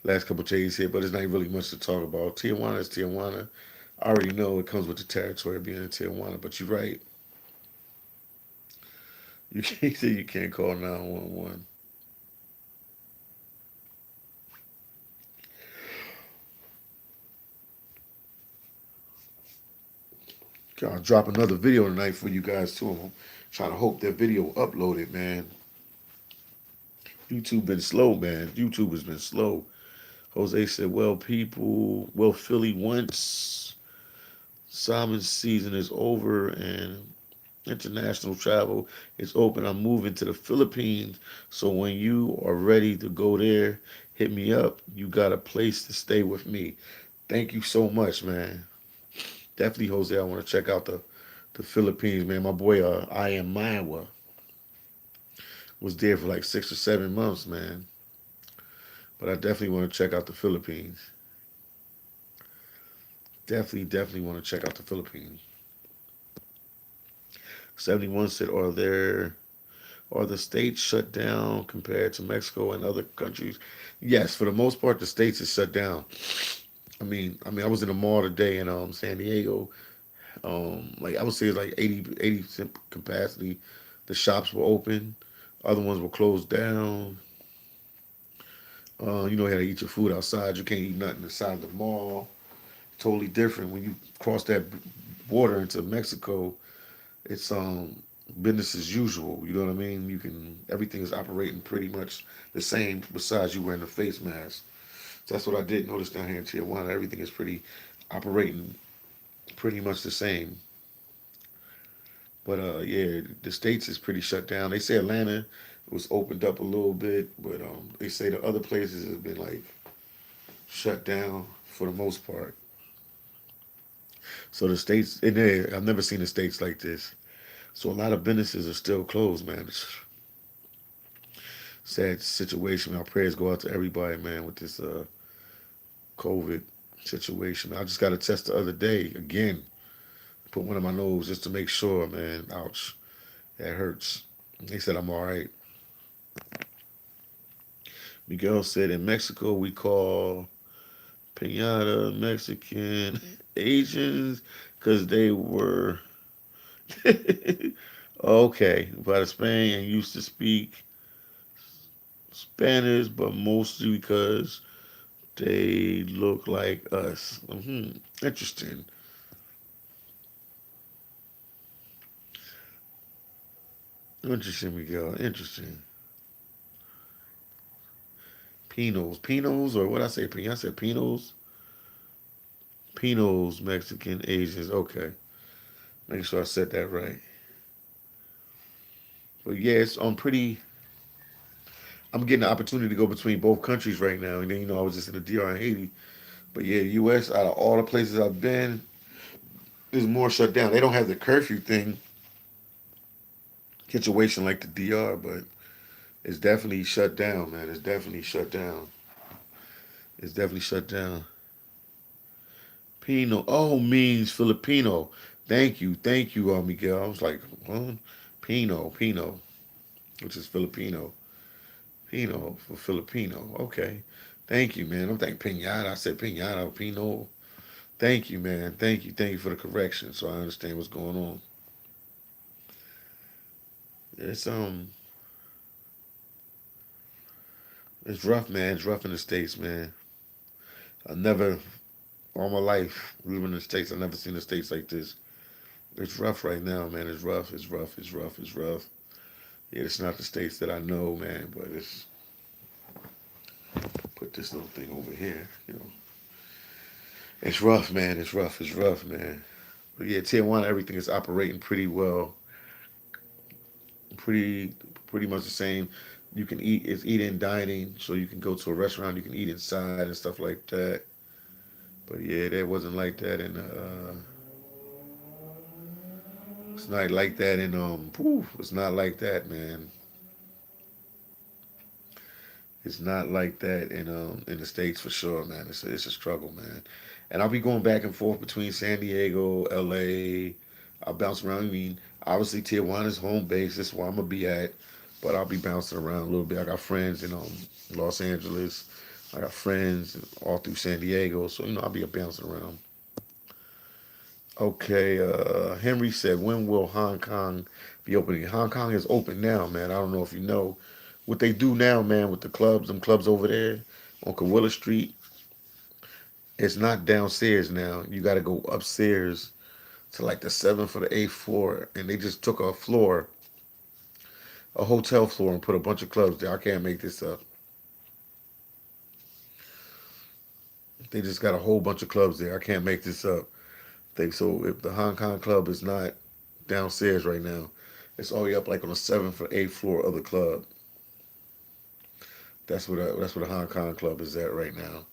last couple of days here, but it's not really much to talk about. Tijuana is Tijuana. I already know it comes with the territory of being in Tijuana, but you're right. You can't say you can't call 911. I'll drop another video tonight for you guys too. I'm trying to hope that video uploaded, man. YouTube been slow, man. YouTube has been slow. Jose said, well, people, well, Philly, once salmon season is over and international travel is open, I'm moving to the Philippines. So when you are ready to go there, hit me up. You got a place to stay with me. Thank you so much, man. Definitely, Jose, I want to check out the Philippines, man. My boy, I am Maiwa, was there for like 6 or 7 months, man. But I definitely want to check out the Philippines. Definitely want to check out the Philippines. 71 said, are the states shut down compared to Mexico and other countries? Yes, for the most part, the states is shut down. I was in a mall today in San Diego. Like I would say, it's like 80% capacity. The shops were open. Other ones were closed down. You know, you had to eat your food outside. You can't eat nothing inside the mall. Totally different when you cross that border into Mexico. It's business as usual. You know what I mean? You can everything is operating pretty much the same. Besides you wearing a face mask. So that's what I did notice down here in Tijuana. Everything is pretty operating pretty much the same. But yeah, the states is pretty shut down. They say Atlanta was opened up a little bit, but they say the other places have been like shut down for the most part. So the states in there, I've never seen the states like this. So a lot of businesses are still closed, man. It's a sad situation. Our prayers go out to everybody, man, with this COVID situation. I just got a test the other day again. Put one in my nose just to make sure, man. Ouch, that hurts. They said I'm all right. Miguel said in Mexico we call pinata Mexican Asians because they were okay. But Spain and used to speak Spanish, but mostly because they look like us. Interesting. Interesting, Miguel. Interesting. Pinos. Pinos, or what I say? I said Pinos. Pinos, Mexican, Asians. Okay. Make sure I said that right. But yeah, I'm pretty. I'm getting the opportunity to go between both countries right now. And then, I was just in the DR in Haiti. But yeah, U.S., out of all the places I've been, there's more shut down. They don't have the curfew thing situation like the DR, but it's definitely shut down, man. It's definitely shut down. It's definitely shut down. Pino. Oh, means Filipino. Thank you, Miguel. I was like, huh? Pino, which is Filipino. Pino for Filipino. Okay. Thank you, man. I'm thinking pinata. I said pinata, Pino. Thank you, man. Thank you for the correction, so I understand what's going on. It's it's rough, man. It's rough in the states, man. I never, all my life living in the states, I never seen the states like this. It's rough right now, man. It's rough. It's rough. It's rough. It's rough. Yeah, it's not the states that I know, man, but it's put this little thing over here. It's rough, man. It's rough. It's rough, man. But yeah, Tijuana, everything is operating pretty well. Pretty, pretty much the same. You can eat. It's eat-in dining, so you can go to a restaurant. You can eat inside and stuff like that. But yeah, that wasn't like that in it's not like that in it's not like that, man. It's not like that in the States for sure, man. It's a struggle, man. And I'll be going back and forth between San Diego, LA. I'll bounce around. I mean, Obviously, Tijuana's home base. That's where I'm gonna be at. But I'll be bouncing around a little bit. I got friends in Los Angeles. I got friends all through San Diego. So I'll be bouncing around. Okay, Henry said, when will Hong Kong be opening? Hong Kong is open now, man. I don't know if you know. What they do now, man, with the clubs, them clubs over there on Kawilla Street, it's not downstairs now. You got to go upstairs to like the seventh or the eighth floor. And they just took a floor, a hotel floor, and put a bunch of clubs there. I can't make this up. They just got a whole bunch of clubs there. I can't make this up. So if the Hong Kong club is not downstairs right now, it's all the way up like on the seventh or eighth floor of the club. That's where the Hong Kong club is at right now.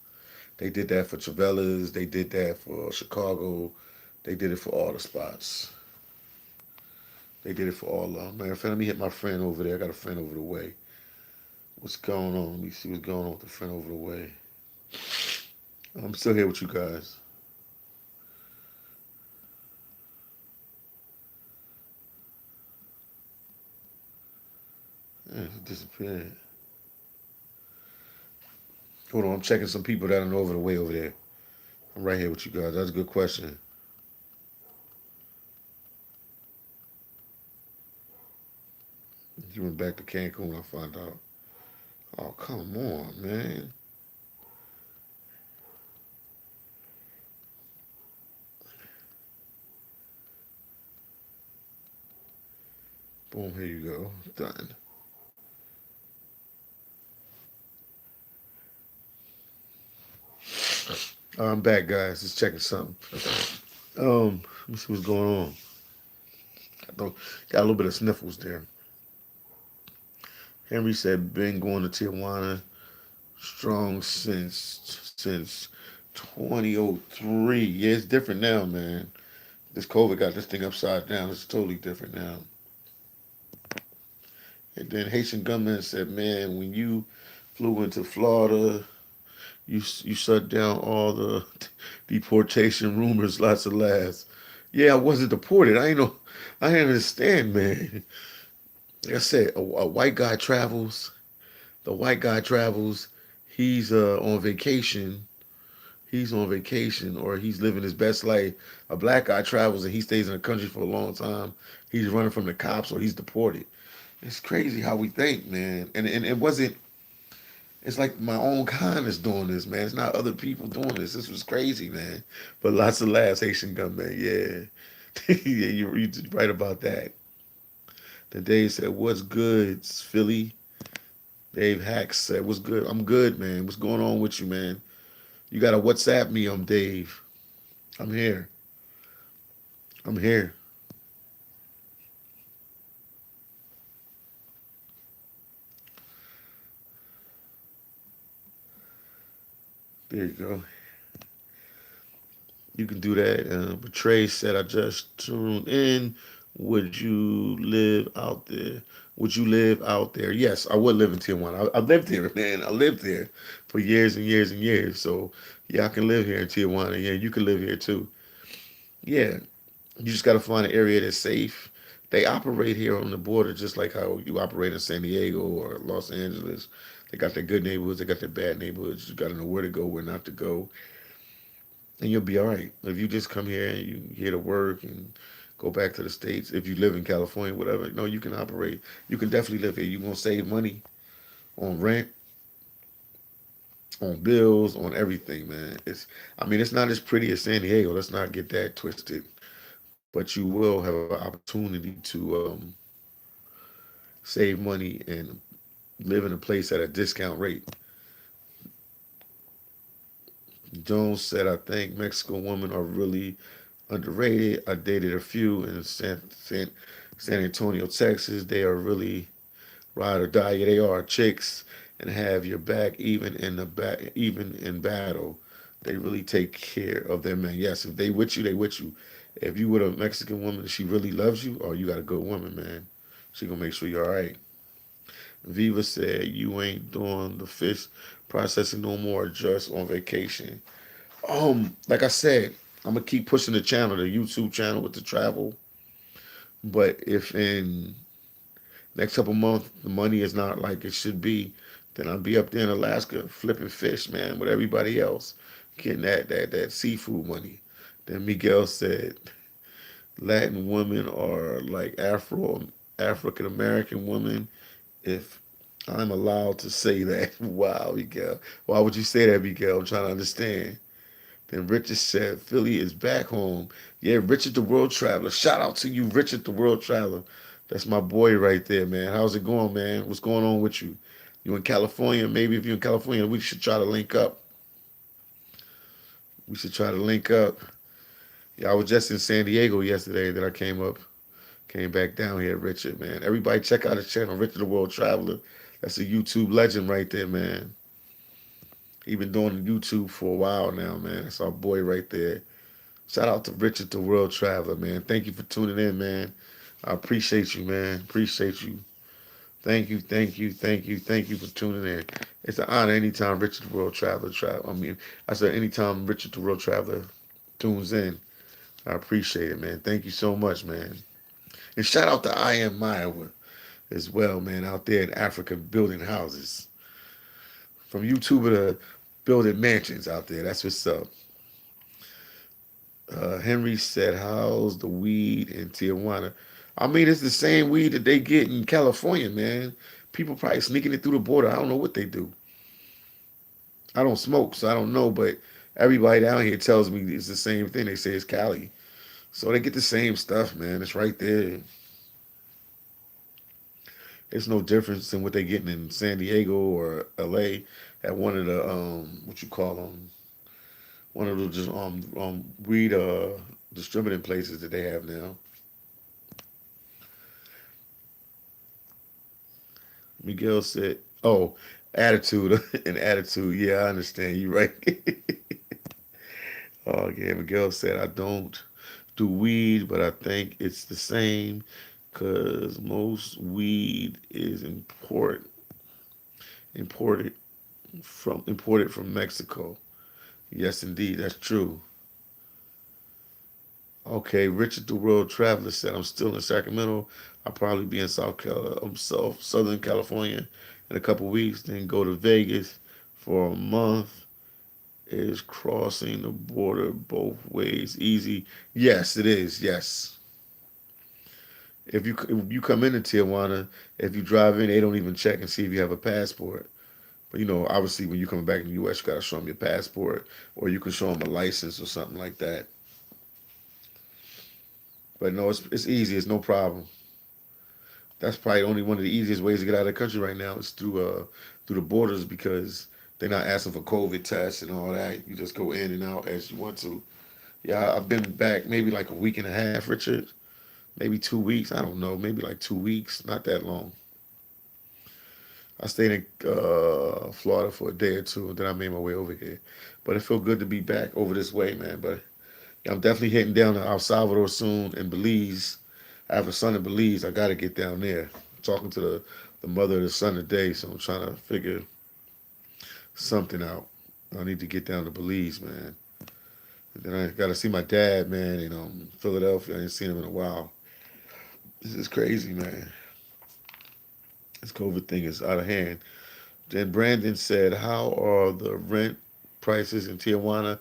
They did that for Chavelas. They did that for Chicago. They did it for all the spots. They did it for all of them. Matter of fact, let me hit my friend over there. I got a friend over the way. What's going on? Let me see what's going on with the friend over the way. I'm still here with you guys. Yeah, it disappeared. Hold on, I'm checking some people that are over the way over there. I'm right here with you guys. That's a good question. You went back to Cancun, I found out. Oh, come on, man. Boom, here you go. Done. I'm back, guys. Just checking something. Let me see what's going on. Got a little bit of sniffles there. Henry said, been going to Tijuana strong since 2003. Yeah, it's different now, man. This COVID got this thing upside down. It's totally different now. And then Haitian gunman said, man, when you flew into Florida, you shut down all the deportation rumors, lots of laughs. Yeah, I wasn't deported. I ain't know. I didn't understand, man. Like I said, a white guy travels. The white guy travels. He's on vacation. He's on vacation, or he's living his best life. A black guy travels and he stays in the country for a long time. He's running from the cops, or he's deported. It's crazy how we think, man. And it wasn't. It's like my own kind is doing this, man. It's not other people doing this. This was crazy, man. But lots of laughs, Haitian gunman. Yeah, yeah, you're right about that. Then Dave said, "What's good, Philly?" Dave Hacks said, "What's good?" I'm good, man. What's going on with you, man? You gotta WhatsApp me. I'm Dave. I'm here. I'm here. There you go. You can do that. But Trey said, I just tuned in. Would you live out there? Would you live out there? Yes, I would live in Tijuana. I lived here, man. I lived there for years and years and years. So, yeah, I can live here in Tijuana. Yeah, you can live here too. Yeah, you just got to find an area that's safe. They operate here on the border just like how you operate in San Diego or Los Angeles. They got their good neighborhoods, they got their bad neighborhoods. You got to know where to go, where not to go, and you'll be all right. If you just come here and you here to work and go back to the States, if you live in California, whatever, no, you can operate. You can definitely live here. You're going to save money on rent, on bills, on everything, man. I mean, it's not as pretty as San Diego. Let's not get that twisted. But you will have an opportunity to save money and live in a place at a discount rate. Jones said, I think Mexican women are really underrated. I dated a few in San Antonio, Texas. They are really ride or die. Yeah, they are chicks and have your back even in battle. They really take care of their men. Yes, if they with you, they with you. If you with a Mexican woman, she really loves you. Oh, you got a good woman, man. She gonna make sure you're all right. Viva said, you ain't doing the fish processing no more, just on vacation. Like I said, I'm gonna keep pushing the channel, the YouTube channel with the travel. But if in next couple months the money is not like it should be, then I'll be up there in Alaska flipping fish, man, with everybody else, getting that seafood money. Then Miguel said Latin women are like African American women. If I'm allowed to say that, wow, Miguel. Why would you say that, Miguel? I'm trying to understand. Then Richard said, Philly is back home. Yeah, Richard the World Traveler. Shout out to you, Richard the World Traveler. That's my boy right there, man. How's it going, man? What's going on with you? You in California? Maybe if you're in California, we should try to link up. We should try to link up. Yeah, I was just in San Diego yesterday. Then I came back down here, Richard, man. Everybody check out his channel, Richard the World Traveler. That's a YouTube legend right there, man. He been doing YouTube for a while now, man. That's our boy right there. Shout out to Richard the World Traveler, man. Thank you for tuning in, man. I appreciate you, man. Appreciate you. Thank you, thank you, thank you, thank you for tuning in. It's an honor anytime Richard the World Traveler I said anytime Richard the World Traveler tunes in. I appreciate it, man. Thank you so much, man. And shout out to I Am Maya as well, man, out there in Africa building houses. From YouTuber to building mansions out there. That's what's up. Henry said, how's the weed in Tijuana? I mean, it's the same weed that they get in California, man. People probably sneaking it through the border. I don't know what they do. I don't smoke, so I don't know, but everybody down here tells me it's the same thing. They say it's Cali. So they get the same stuff, man. It's right there. It's no difference in what they getting in San Diego or LA at one of the what you call them, one of those just weed distributing places that they have now. Miguel said, "Oh, attitude and attitude. Yeah, I understand you, right?" Oh yeah, Miguel said, "I don't do weed, but I think it's the same because most weed is imported imported from Mexico." Yes, indeed, that's true. Okay, Richard the World Traveler said, "I'm still in Sacramento. I'll probably be in Southern California in a couple weeks. Then go to Vegas for a month. Is crossing the border both ways easy?" Yes, it is. Yes. If you come into Tijuana, if you drive in, they don't even check and see if you have a passport. But obviously, when you come back in the U.S., you gotta show them your passport, or you can show them a license or something like that. But no, it's easy. It's no problem. That's probably only one of the easiest ways to get out of the country right now is through the borders because they're not asking for COVID tests and all that. You just go in and out as you want to. Yeah, I've been back maybe like a week and a half, Richard. Maybe 2 weeks. I don't know. Maybe like 2 weeks. Not that long. I stayed in Florida for a day or two, and then I made my way over here. But it felt good to be back over this way, man. But yeah, I'm definitely heading down to El Salvador soon and Belize. I have a son in Belize. I got to get down there. I'm talking to the mother of the son today, so I'm trying to figure something out. I need to get down to Belize, man. And then I got to see my dad, man, in Philadelphia. I ain't seen him in a while. This is crazy, man. This COVID thing is out of hand. Then Brandon said, how are the rent prices in Tijuana?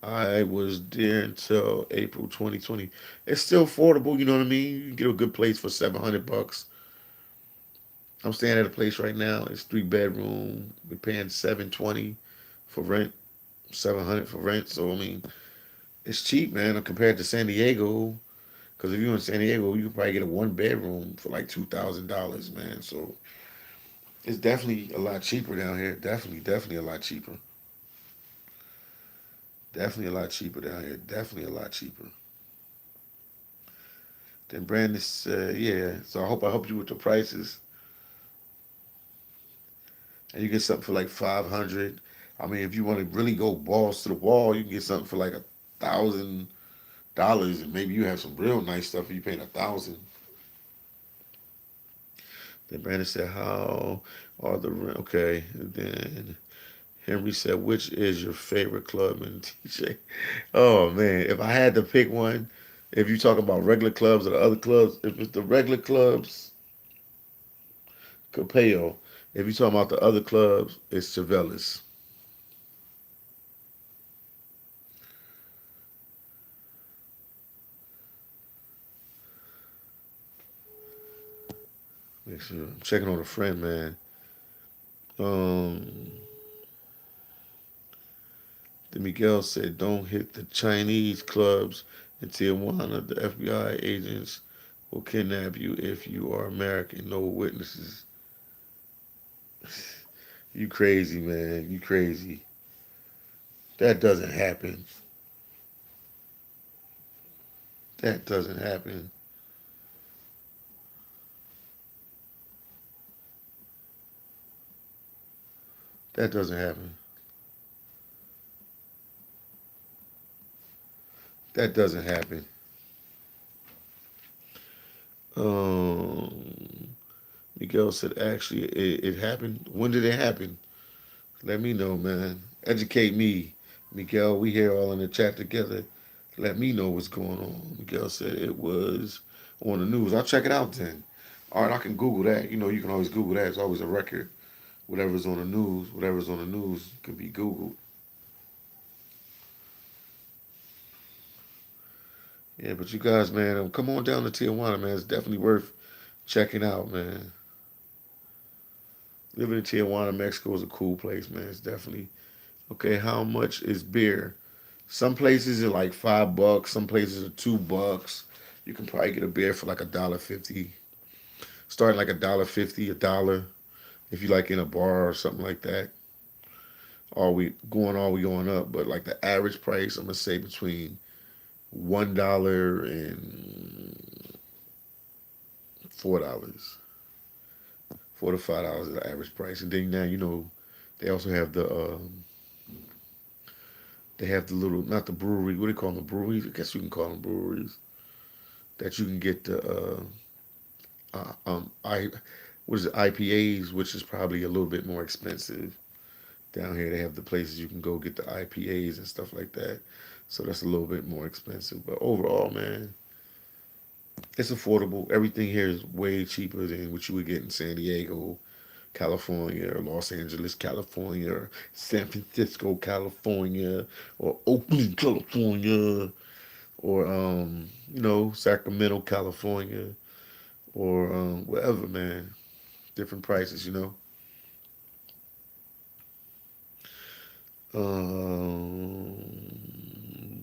I was there until April 2020. It's still affordable, you know what I mean? You can get a good place for $700. I'm staying at a place right now. It's 3 bedroom. We're paying 720 for rent, 700 for rent. So I mean, it's cheap, man, compared to San Diego. Because if you're in San Diego, you can probably get a 1 bedroom for like $2,000, man. So it's definitely a lot cheaper down here. Definitely a lot cheaper. Definitely a lot cheaper down here. Definitely a lot cheaper. Then Brandon said, yeah. So I help you with the prices, and you get something for like 500. I mean, if you want to really go balls to the wall, you can get something for like $1,000, and maybe you have some real nice stuff. And you paying 1,000. Then Brandon said, how are the rent? Okay. And then Henry said, which is your favorite club in TJ? Oh man, if I had to pick one, If you talk about regular clubs or the other clubs, if it's the regular clubs, Capello. If you talking about the other clubs, it's Chavelis. Make sure I'm checking on a friend, man. Um, the Miguel said, "Don't hit the Chinese clubs in Tijuana. The FBI agents will kidnap you if you are American. No witnesses." You crazy, man. You crazy. That doesn't happen. That doesn't happen. That doesn't happen. That doesn't happen. Um, Miguel said, "Actually, it happened. When did it happen? Let me know, man. Educate me, Miguel. We here all in the chat together. Let me know what's going on." Miguel said it was on the news. I'll check it out then. All right, I can Google that. You know, you can always Google that. It's always a record. Whatever's on the news can be Googled. Yeah, but you guys, man, come on down to Tijuana, man. It's definitely worth checking out, man. Living in Tijuana, Mexico is a cool place, man. It's definitely okay. How much is beer? Some places are like $5. Some places are $2. You can probably get a beer for like $1.50. Starting like $1.50, $1 if you like in a bar or something like that. All we going up, but like the average price, I'm gonna say between $1 and $4. $4 to $5 is the average price, and then now you know they also have the little, not the brewery. What do you call them? Breweries? I guess you can call them breweries. That you can get the I what is it, IPAs, which is probably a little bit more expensive. Down here, they have the places you can go get the IPAs and stuff like that. So that's a little bit more expensive. But overall, man, it's affordable. Everything here is way cheaper than what you would get in San Diego, California, or Los Angeles, California, or San Francisco, California, or Oakland, California, or Sacramento, California, or wherever, man. Different prices, you know.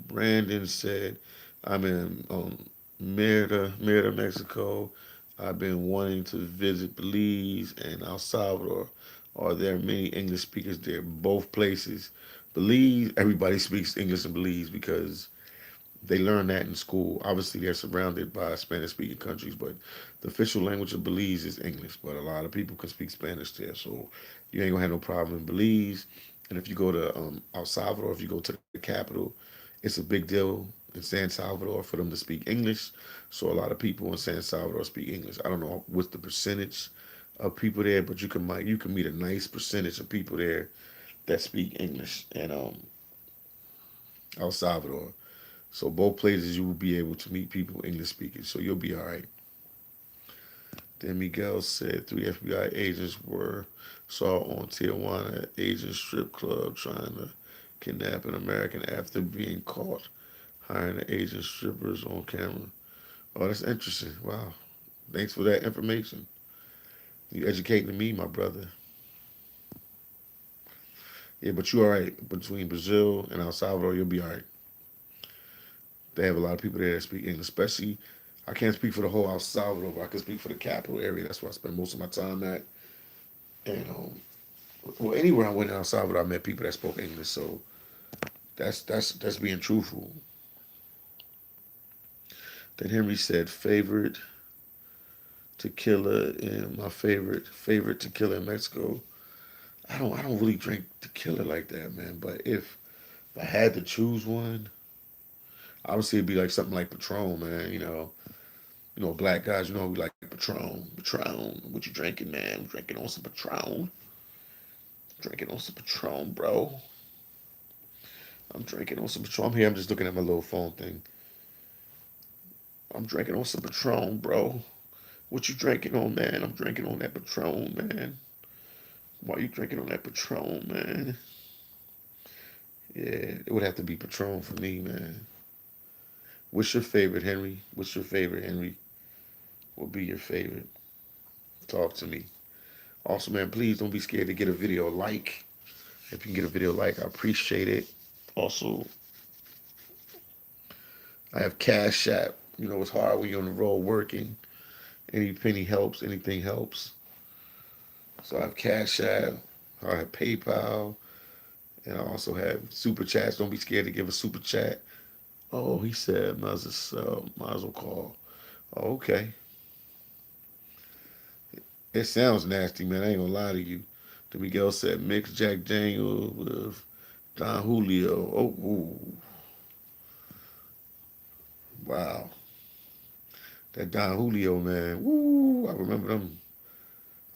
Brandon said, "I'm in Merida, Mexico. I've been wanting to visit Belize and El Salvador. Are there many English speakers there? Both places. Belize, everybody speaks English in Belize because they learn that in school. Obviously, they're surrounded by Spanish speaking countries, but the official language of Belize is English. But a lot of people can speak Spanish there, so you ain't gonna have no problem in Belize. And if you go to El Salvador, if you go to the capital, it's a big deal in San Salvador for them to speak English. So a lot of people in San Salvador speak English. I don't know what's the percentage of people there, but you can meet a nice percentage of people there that speak English in El Salvador. So both places you will be able to meet people English speakers. So you'll be all right. Then Miguel said 3 FBI agents were saw on Tijuana Asian strip club trying to kidnap an American after being caught hiring the Asian strippers on camera. Oh, that's interesting. Wow. Thanks for that information. You educating me, my brother. Yeah, but you all right. Between Brazil and El Salvador, you'll be all right. They have a lot of people there that speak English, especially I can't speak for the whole El Salvador, but I can speak for the capital area. That's where I spend most of my time at. And well, anywhere I went in El Salvador, I met people that spoke English. So that's being truthful. Then Henry said favorite tequila and my favorite tequila in Mexico. I don't really drink tequila like that, man. But if I had to choose one, obviously it'd be like something like Patron, man. Black guys, we like Patron. Patron, what you drinking, man? I'm drinking on some Patron. Drinking on some Patron, bro. I'm drinking on some Patron. I'm here. I'm just looking at my little phone thing. I'm drinking on some Patron, bro. What you drinking on, man? I'm drinking on that Patron, man. Why you drinking on that Patron, man? Yeah, it would have to be Patron for me, man. What's your favorite, Henry? What's your favorite, Henry? What would be your favorite? Talk to me. Also, man, please don't be scared to get a video like. If you can get a video like, I appreciate it. Also, I have Cash App. You know, it's hard when you're on the road working. Any penny helps, anything helps. So I have Cash App. I have PayPal. And I also have Super Chats. Don't be scared to give a Super Chat. Oh, he said, might as well call. Oh, okay. It sounds nasty, man. I ain't gonna lie to you. The Miguel said, mix Jack Daniel with Don Julio. Oh, ooh, wow. That Don Julio, man. Woo, I remember them.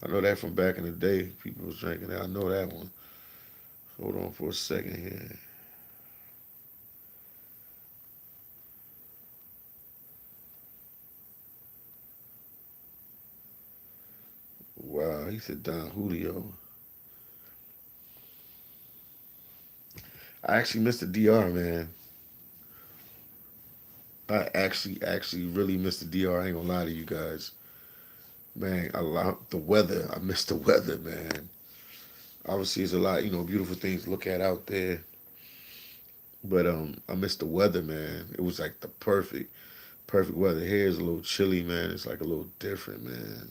I know that from back in the day. People was drinking that. I know that one. Hold on for a second here. Wow, he said Don Julio. I actually missed the DR, man. I actually really missed the DR. I ain't gonna lie to you guys. Man, the weather. I missed the weather, man. Obviously, there's a lot, beautiful things to look at out there. But I missed the weather, man. It was like the perfect weather. Here is a little chilly, man. It's like a little different, man.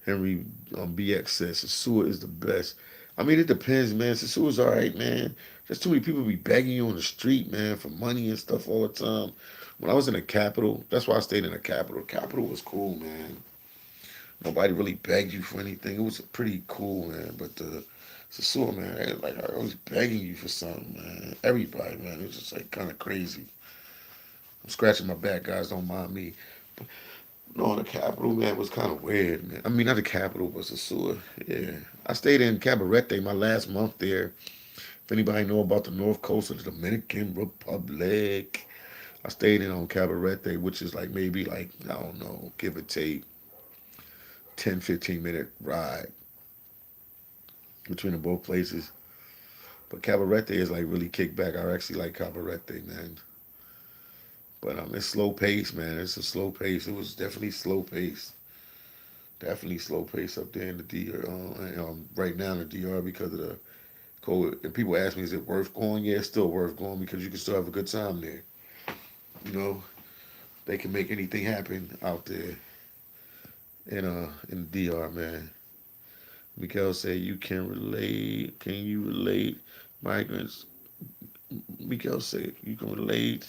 Henry BX says Sasua is the best. I mean, it depends, man. Sasua's all right, man. There's too many people be begging you on the street, man, for money and stuff all the time. When I was in the capital, that's why I stayed in the capital. Capital was cool, man. Nobody really begged you for anything. It was pretty cool, man. But the Sasua, man, like I was begging you for something, man. Everybody, man. It was just like kind of crazy. I'm scratching my back, guys. Don't mind me. But no, the capital, man, was kind of weird, man. I mean, not the capital, but Sasua. Yeah. I stayed in Cabarete my last month there. If anybody know about the north coast of the Dominican Republic, I stayed in on Cabarete, which is like maybe like, I don't know, give or take 10, 15-minute ride between the both places. But Cabarete is like really kicked back. I actually like Cabarete, man. But it's slow pace, man. It's a slow pace. It was definitely slow pace. Definitely slow pace up there in the DR. Right now in the DR because of the COVID. And people ask me, is it worth going? Yeah, it's still worth going because you can still have a good time there. You know, they can make anything happen out there in the DR, man. Miguel said you can relate. Can you relate migrants? Miguel said you can relate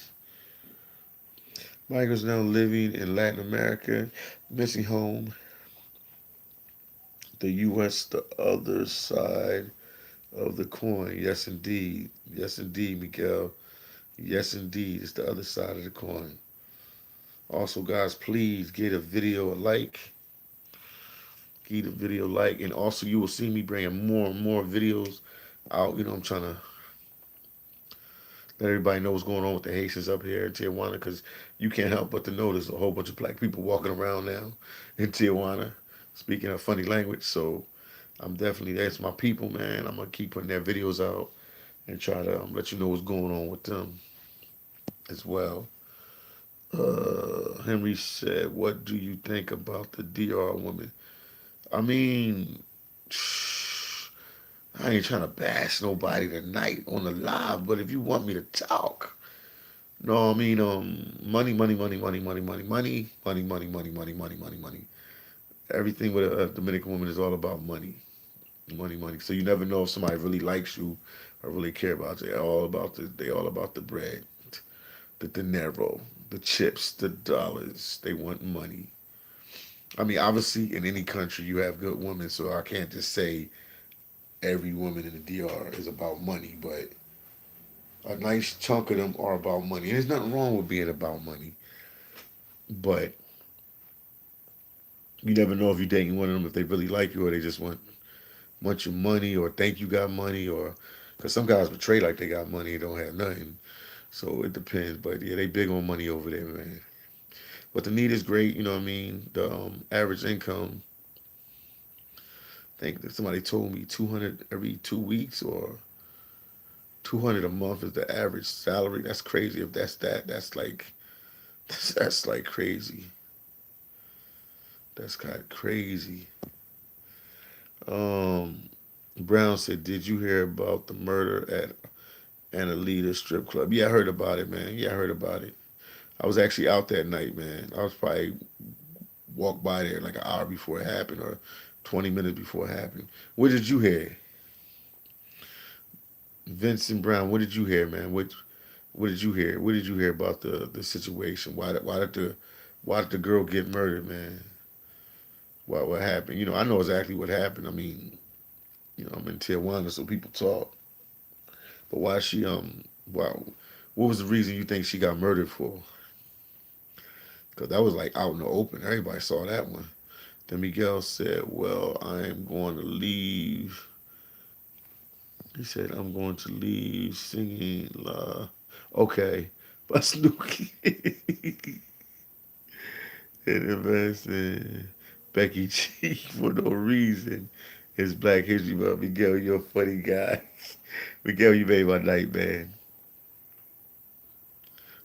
migrants now living in Latin America, missing home. The U.S. the other side of the coin. Yes, indeed. Yes, indeed, Miguel. Yes, indeed. It's the other side of the coin. Also, guys, please get a video a like. Give the video a like. And also, you will see me bringing more and more videos out. I'm trying to let everybody know what's going on with the Haitians up here in Tijuana because you can't help but to notice a whole bunch of black people walking around now in Tijuana speaking a funny language. So that's my people, man. I'm going to keep putting their videos out and try to let you know what's going on with them as well. Henry said, what do you think about the DR woman? I mean, I ain't trying to bash nobody tonight on the live, but if you want me to talk, no, I mean, money, money, money, money, money, money, money, money, money, money, money, money, money, money. Everything with a Dominican woman is all about money, money, money. So you never know if somebody really likes you or really care about you. They all about the bread, the dinero, the chips, the dollars. They want money. I mean, obviously, in any country you have good women, so I can't just say every woman in the DR is about money, but a nice chunk of them are about money. And there's nothing wrong with being about money, but you never know if you're dating one of them if they really like you or they just want your money or think you got money or because some guys betray like they got money and don't have nothing. So it depends, but yeah, they big on money over there, man. But the need is great. You know what I mean? The average income, I think that somebody told me 200 every 2 weeks or 200 a month is the average salary. That's crazy. If that's that, that's like that's like crazy. That's kind of crazy. Um, Brown said, "Did you hear about the murder at an elite strip club?" Yeah, I heard about it, man. Yeah, I heard about it. I was actually out that night, man. I was probably walked by there like an hour before it happened or 20 minutes before it happened. What did you hear? Vincent Brown, what did you hear, man? What did you hear? What did you hear about the situation? Why did the girl get murdered, man? What happened? You know, I know exactly what happened. I mean, you know, I'm in Tijuana, so people talk. But why she wow, what was the reason you think she got murdered for? Because that was like out in the open. Everybody saw that one. Then Miguel said, "Well, I am going to leave." He said, "I'm going to leave singing La." Okay, but Snooki and investing Becky G for no reason. It's Black History Month. Miguel, you're a funny guy. Miguel, you made my night, man.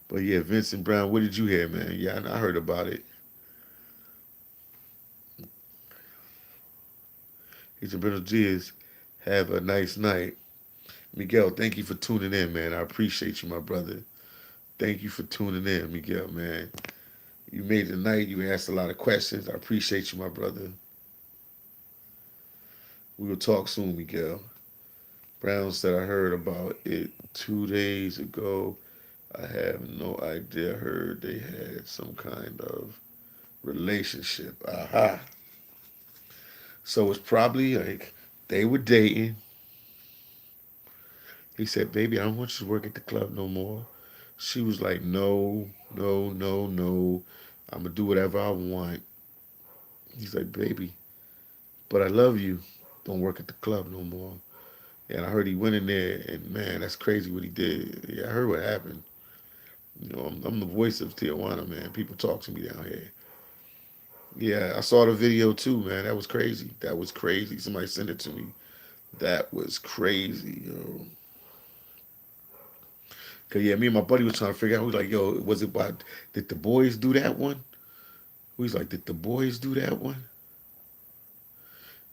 But yeah, Vincent Brown, what did you hear, man? Yeah, I heard about it. He said, Buenos dias. Have a nice night. Miguel, thank you for tuning in, man. I appreciate you, my brother. Thank you for tuning in, Miguel, man. You made the night. You asked a lot of questions. I appreciate you, my brother. We will talk soon, Miguel. Brown said, I heard about it 2 days ago. I have no idea. I heard they had some kind of relationship. Aha. So it's probably like they were dating. He said, baby, I don't want you to work at the club no more. She was like, no, no, no, no. I'm going to do whatever I want. He's like, baby, but I love you. Don't work at the club no more. And I heard he went in there, and man, that's crazy what he did. Yeah, I heard what happened. You know, I'm the voice of Tijuana, man. People talk to me down here. Yeah, I saw the video too, man. That was crazy. That was crazy. Somebody sent it to me. That was crazy, yo. Cause yeah, me and my buddy was trying to figure out. We was like, yo, was it by? Did the boys do that one? We was like, did the boys do that one?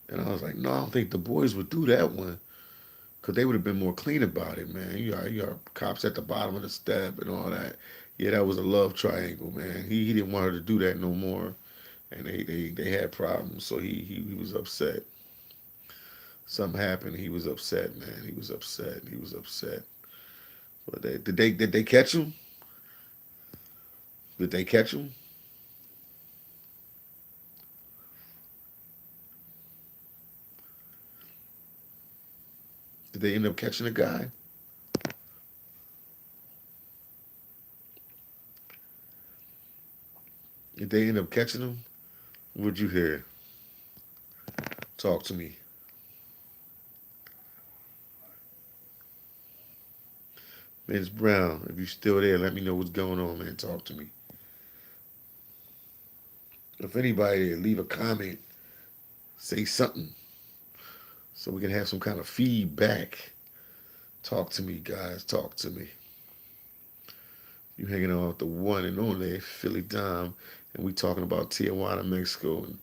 And I was like, no, I don't think the boys would do that one. Cause they would have been more clean about it, man. You got cops at the bottom of the step and all that. Yeah, that was a love triangle, man. He didn't want her to do that no more, and they had problems. So he was upset. Something happened. He was upset, man. He was upset. He was upset. But did they catch him? Did they catch him? Did they end up catching the guy? Did they end up catching him? What'd you hear? Talk to me. Vince Brown, if you're still there, let me know what's going on, man. Talk to me. If anybody, leave a comment, say something so we can have some kind of feedback. Talk to me, guys. Talk to me. You hanging on with the one and only Philly Dom, and we talking about Tijuana, Mexico, and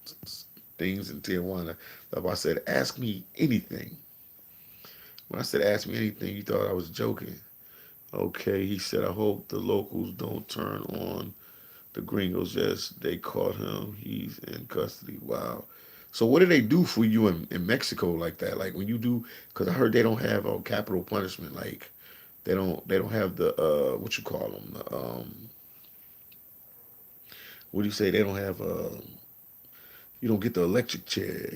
things in Tijuana. Like I said, ask me anything. When I said ask me anything, you thought I was joking. Okay, he said, I hope the locals don't turn on the gringos. Yes, they caught him. He's in custody. Wow. So what do they do for you in Mexico like that? Like when you do, because I heard they don't have capital punishment. Like they don't have the what you call them. What do you say? They don't have you don't get the electric chair.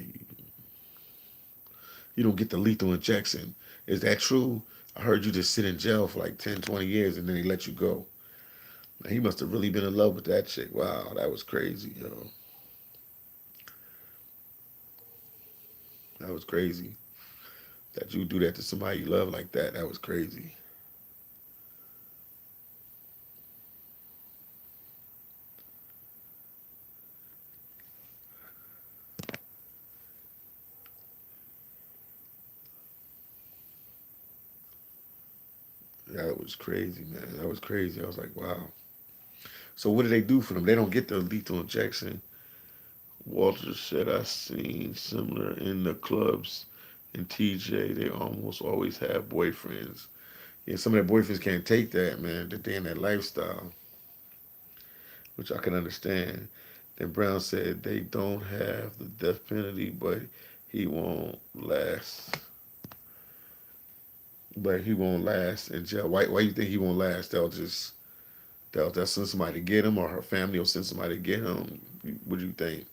You don't get the lethal injection. Is that true? I heard you just sit in jail for like 10, 20 years and then they let you go. Man, he must have really been in love with that chick. Wow, that was crazy, yo. That was crazy. That you do that to somebody you love like that. That was crazy. That was crazy, man. That was crazy. I was like, wow. So what do they do for them? They don't get the lethal injection. Walter said, I seen similar in the clubs in TJ. They almost always have boyfriends. Yeah, some of their boyfriends can't take that, man, that they're in that lifestyle, which I can understand. Then Brown said they don't have the death penalty, but he won't last. But he won't last in jail. Why you think he won't last? They'll send somebody to get him, or her family will send somebody to get him. What do you think?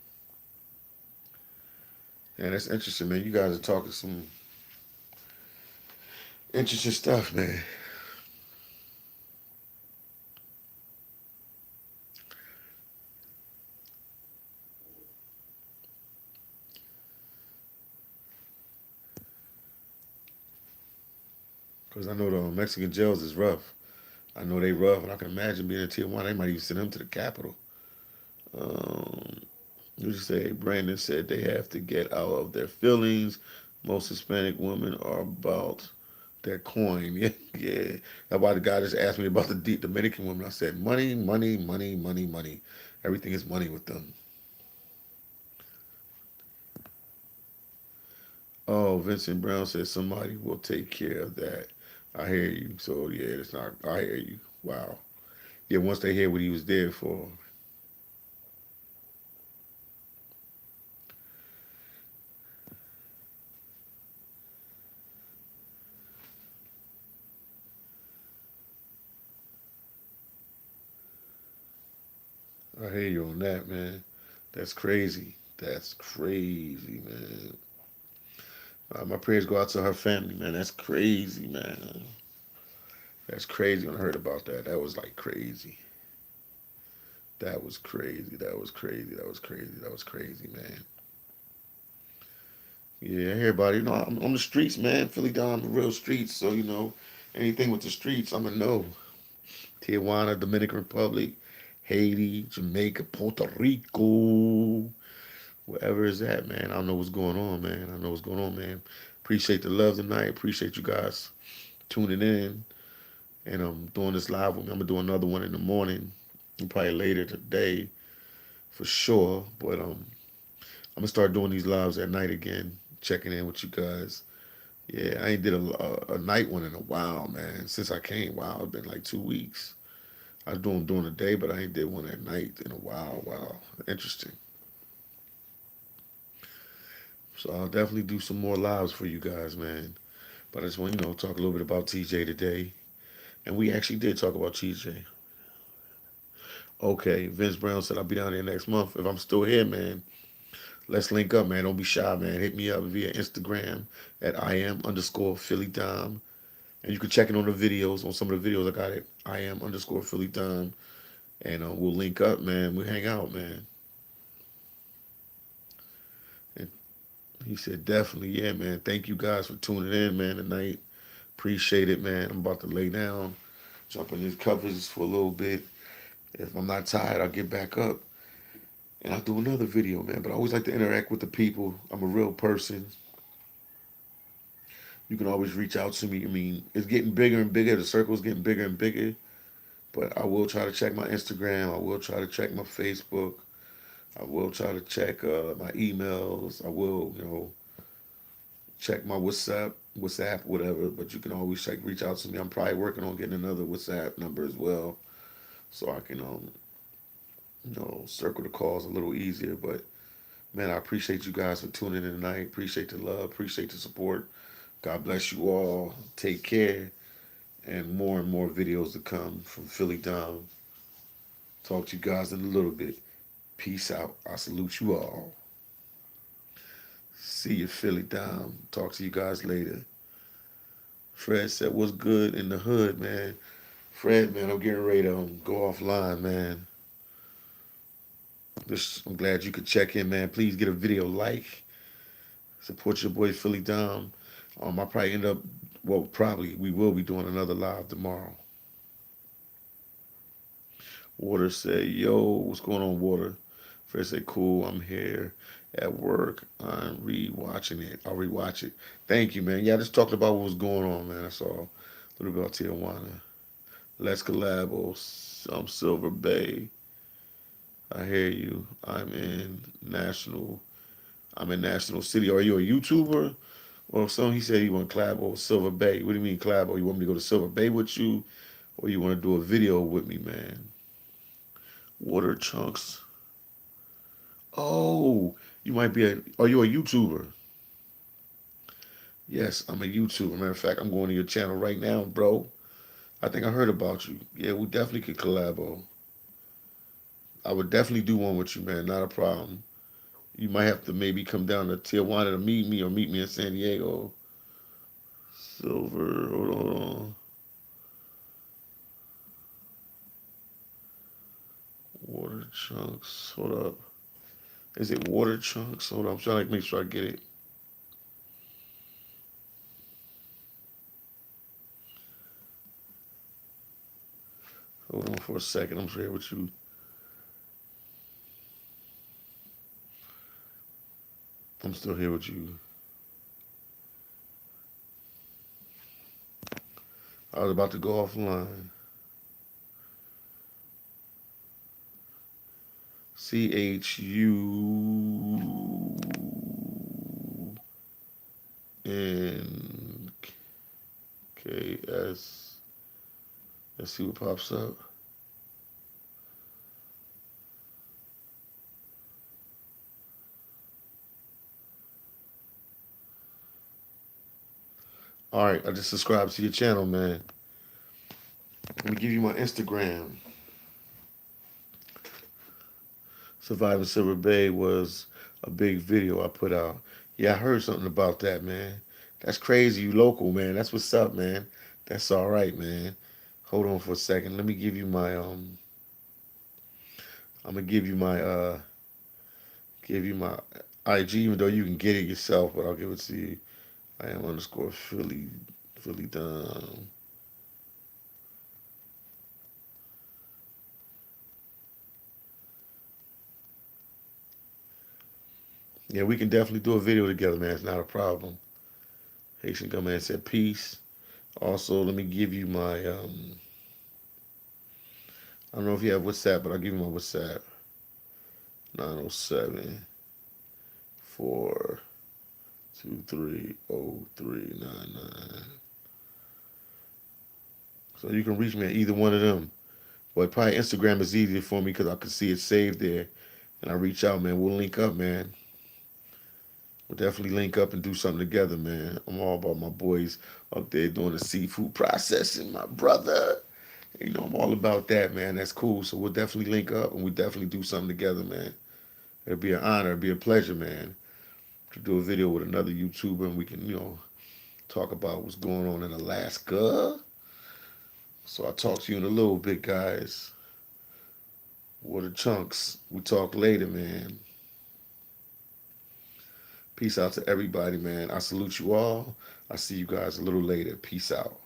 And that's interesting, man. You guys are talking some interesting stuff, man. Because I know the Mexican jails is rough. I know they rough, and I can imagine being in Tijuana. They might even send them to the capital. Um, you say Brandon said they have to get out of their feelings. Most Hispanic women are about their coin. Yeah, yeah. That's why the guy just asked me about the Dominican women. I said, money, money, money, money, money. Everything is money with them. Oh, Vincent Brown says somebody will take care of that. I hear you. So yeah, it's not. I hear you. Wow. Yeah, once they hear what he was there for, I hear you on that, man. That's crazy. That's crazy, man. My prayers go out to her family, man. That's crazy, man. That's crazy. When I heard about that, that was like crazy. That was crazy. That was crazy. That was crazy. That was crazy, man. Yeah, everybody, I'm on the streets, man. Philly down the real streets. So, anything with the streets, I'm going to know. Tijuana, Dominican Republic, Haiti, Jamaica, Puerto Rico, wherever it's at, man. I know what's going on, man. I know what's going on, man. Appreciate the love tonight. Appreciate you guys tuning in. And I'm doing this live with me. I'm going to do another one in the morning, and probably later today for sure. But I'm going to start doing these lives at night again, checking in with you guys. Yeah, I ain't did a night one in a while, man. Since I came, wow, it's been like 2 weeks. I was doing during the day, but I ain't did one at night in a while. Wow, interesting. So I'll definitely do some more lives for you guys, man. But I just want talk a little bit about TJ today, and we actually did talk about TJ. Okay, Vince Brown said I'll be down there next month if I'm still here, man. Let's link up, man. Don't be shy, man. Hit me up via Instagram at @IAM_Philly Dom. And you can check it on the videos, on some of the videos I got it. @IAM_Philly Dom. And we'll link up, man. We'll hang out, man. And he said, definitely, yeah, man. Thank you guys for tuning in, man, tonight. Appreciate it, man. I'm about to lay down, jump in these covers for a little bit. If I'm not tired, I'll get back up and I'll do another video, man. But I always like to interact with the people. I'm a real person. You can always reach out to me. I mean, it's getting bigger and bigger. The circle's getting bigger and bigger. But I will try to check my Instagram. I will try to check my Facebook. I will try to check my emails. I will, check my WhatsApp, whatever. But you can always reach out to me. I'm probably working on getting another WhatsApp number as well, so I can, circle the calls a little easier. But man, I appreciate you guys for tuning in tonight. Appreciate the love. Appreciate the support. God bless you all. Take care. And more videos to come from Philly Dom. Talk to you guys in a little bit. Peace out. I salute you all. See you, Philly Dom. Talk to you guys later. Fred said, what's good in the hood, man? Fred, man, I'm getting ready to go offline, man. I'm glad you could check in, man. Please get a video like. Support your boy, Philly Dom. I'll probably end up, well, probably, we will be doing another live tomorrow. Water said, yo, what's going on, Water? Fred said, cool, I'm here at work. I'm rewatching it. I'll rewatch it. Thank you, man. Yeah, I just talked about what was going on, man. That's all. What about Tijuana? Let's collab. Oh, Silver Bay. I hear you. I'm in National City. Are you a YouTuber? Or something? He said he want to collab or Silver Bay. What do you mean collab? Or you want me to go to Silver Bay with you? Or you want to do a video with me, man? Water chunks. Oh, you might be are you a YouTuber? Yes, I'm a YouTuber. Matter of fact, I'm going to your channel right now, bro. I think I heard about you. Yeah, we definitely could collab. I would definitely do one with you, man. Not a problem. You might have to maybe come down to Tijuana to meet me or meet me in San Diego. Silver, hold on. Water chunks. Hold up. Is it water chunks? Hold on. I'm trying to make sure I get it. Hold on for a second. I'm here with you. I'm still here with you. I was about to go offline. CHUNKS. Let's see what pops up. All right, I just subscribed to your channel, man. Let me give you my Instagram. Surviving Silver Bay was a big video I put out. Yeah, I heard something about that, man. That's crazy. You local, man. That's what's up, man. That's all right, man. Hold on for a second. Let me give you my I'm gonna give you my IG, even though you can get it yourself, but I'll give it to you. I am underscore Philly Dom. Yeah, we can definitely do a video together, man. It's not a problem. Haitian come in and said peace. Also, let me give you my I don't know if you have WhatsApp, but I'll give you my WhatsApp. 907 4230399. So you can reach me at either one of them. But probably Instagram is easier for me because I can see it saved there. And I reach out, man. We'll link up, man. We'll definitely link up and do something together, man. I'm all about my boys up there doing the seafood processing, my brother. You know, I'm all about that, man. That's cool. So we'll definitely link up and we'll definitely do something together, man. It'll be an honor. It'll be a pleasure, man, to do a video with another YouTuber and we can, talk about what's going on in Alaska. So I'll talk to you in a little bit, guys. Water chunks. We talk later, man. Peace out to everybody, man. I salute you all. I see you guys a little later. Peace out.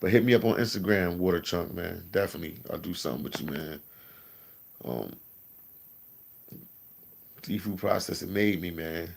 But hit me up on Instagram, Water Chunk, man. Definitely. I'll do something with you, man. Um, seafood processing made me, man.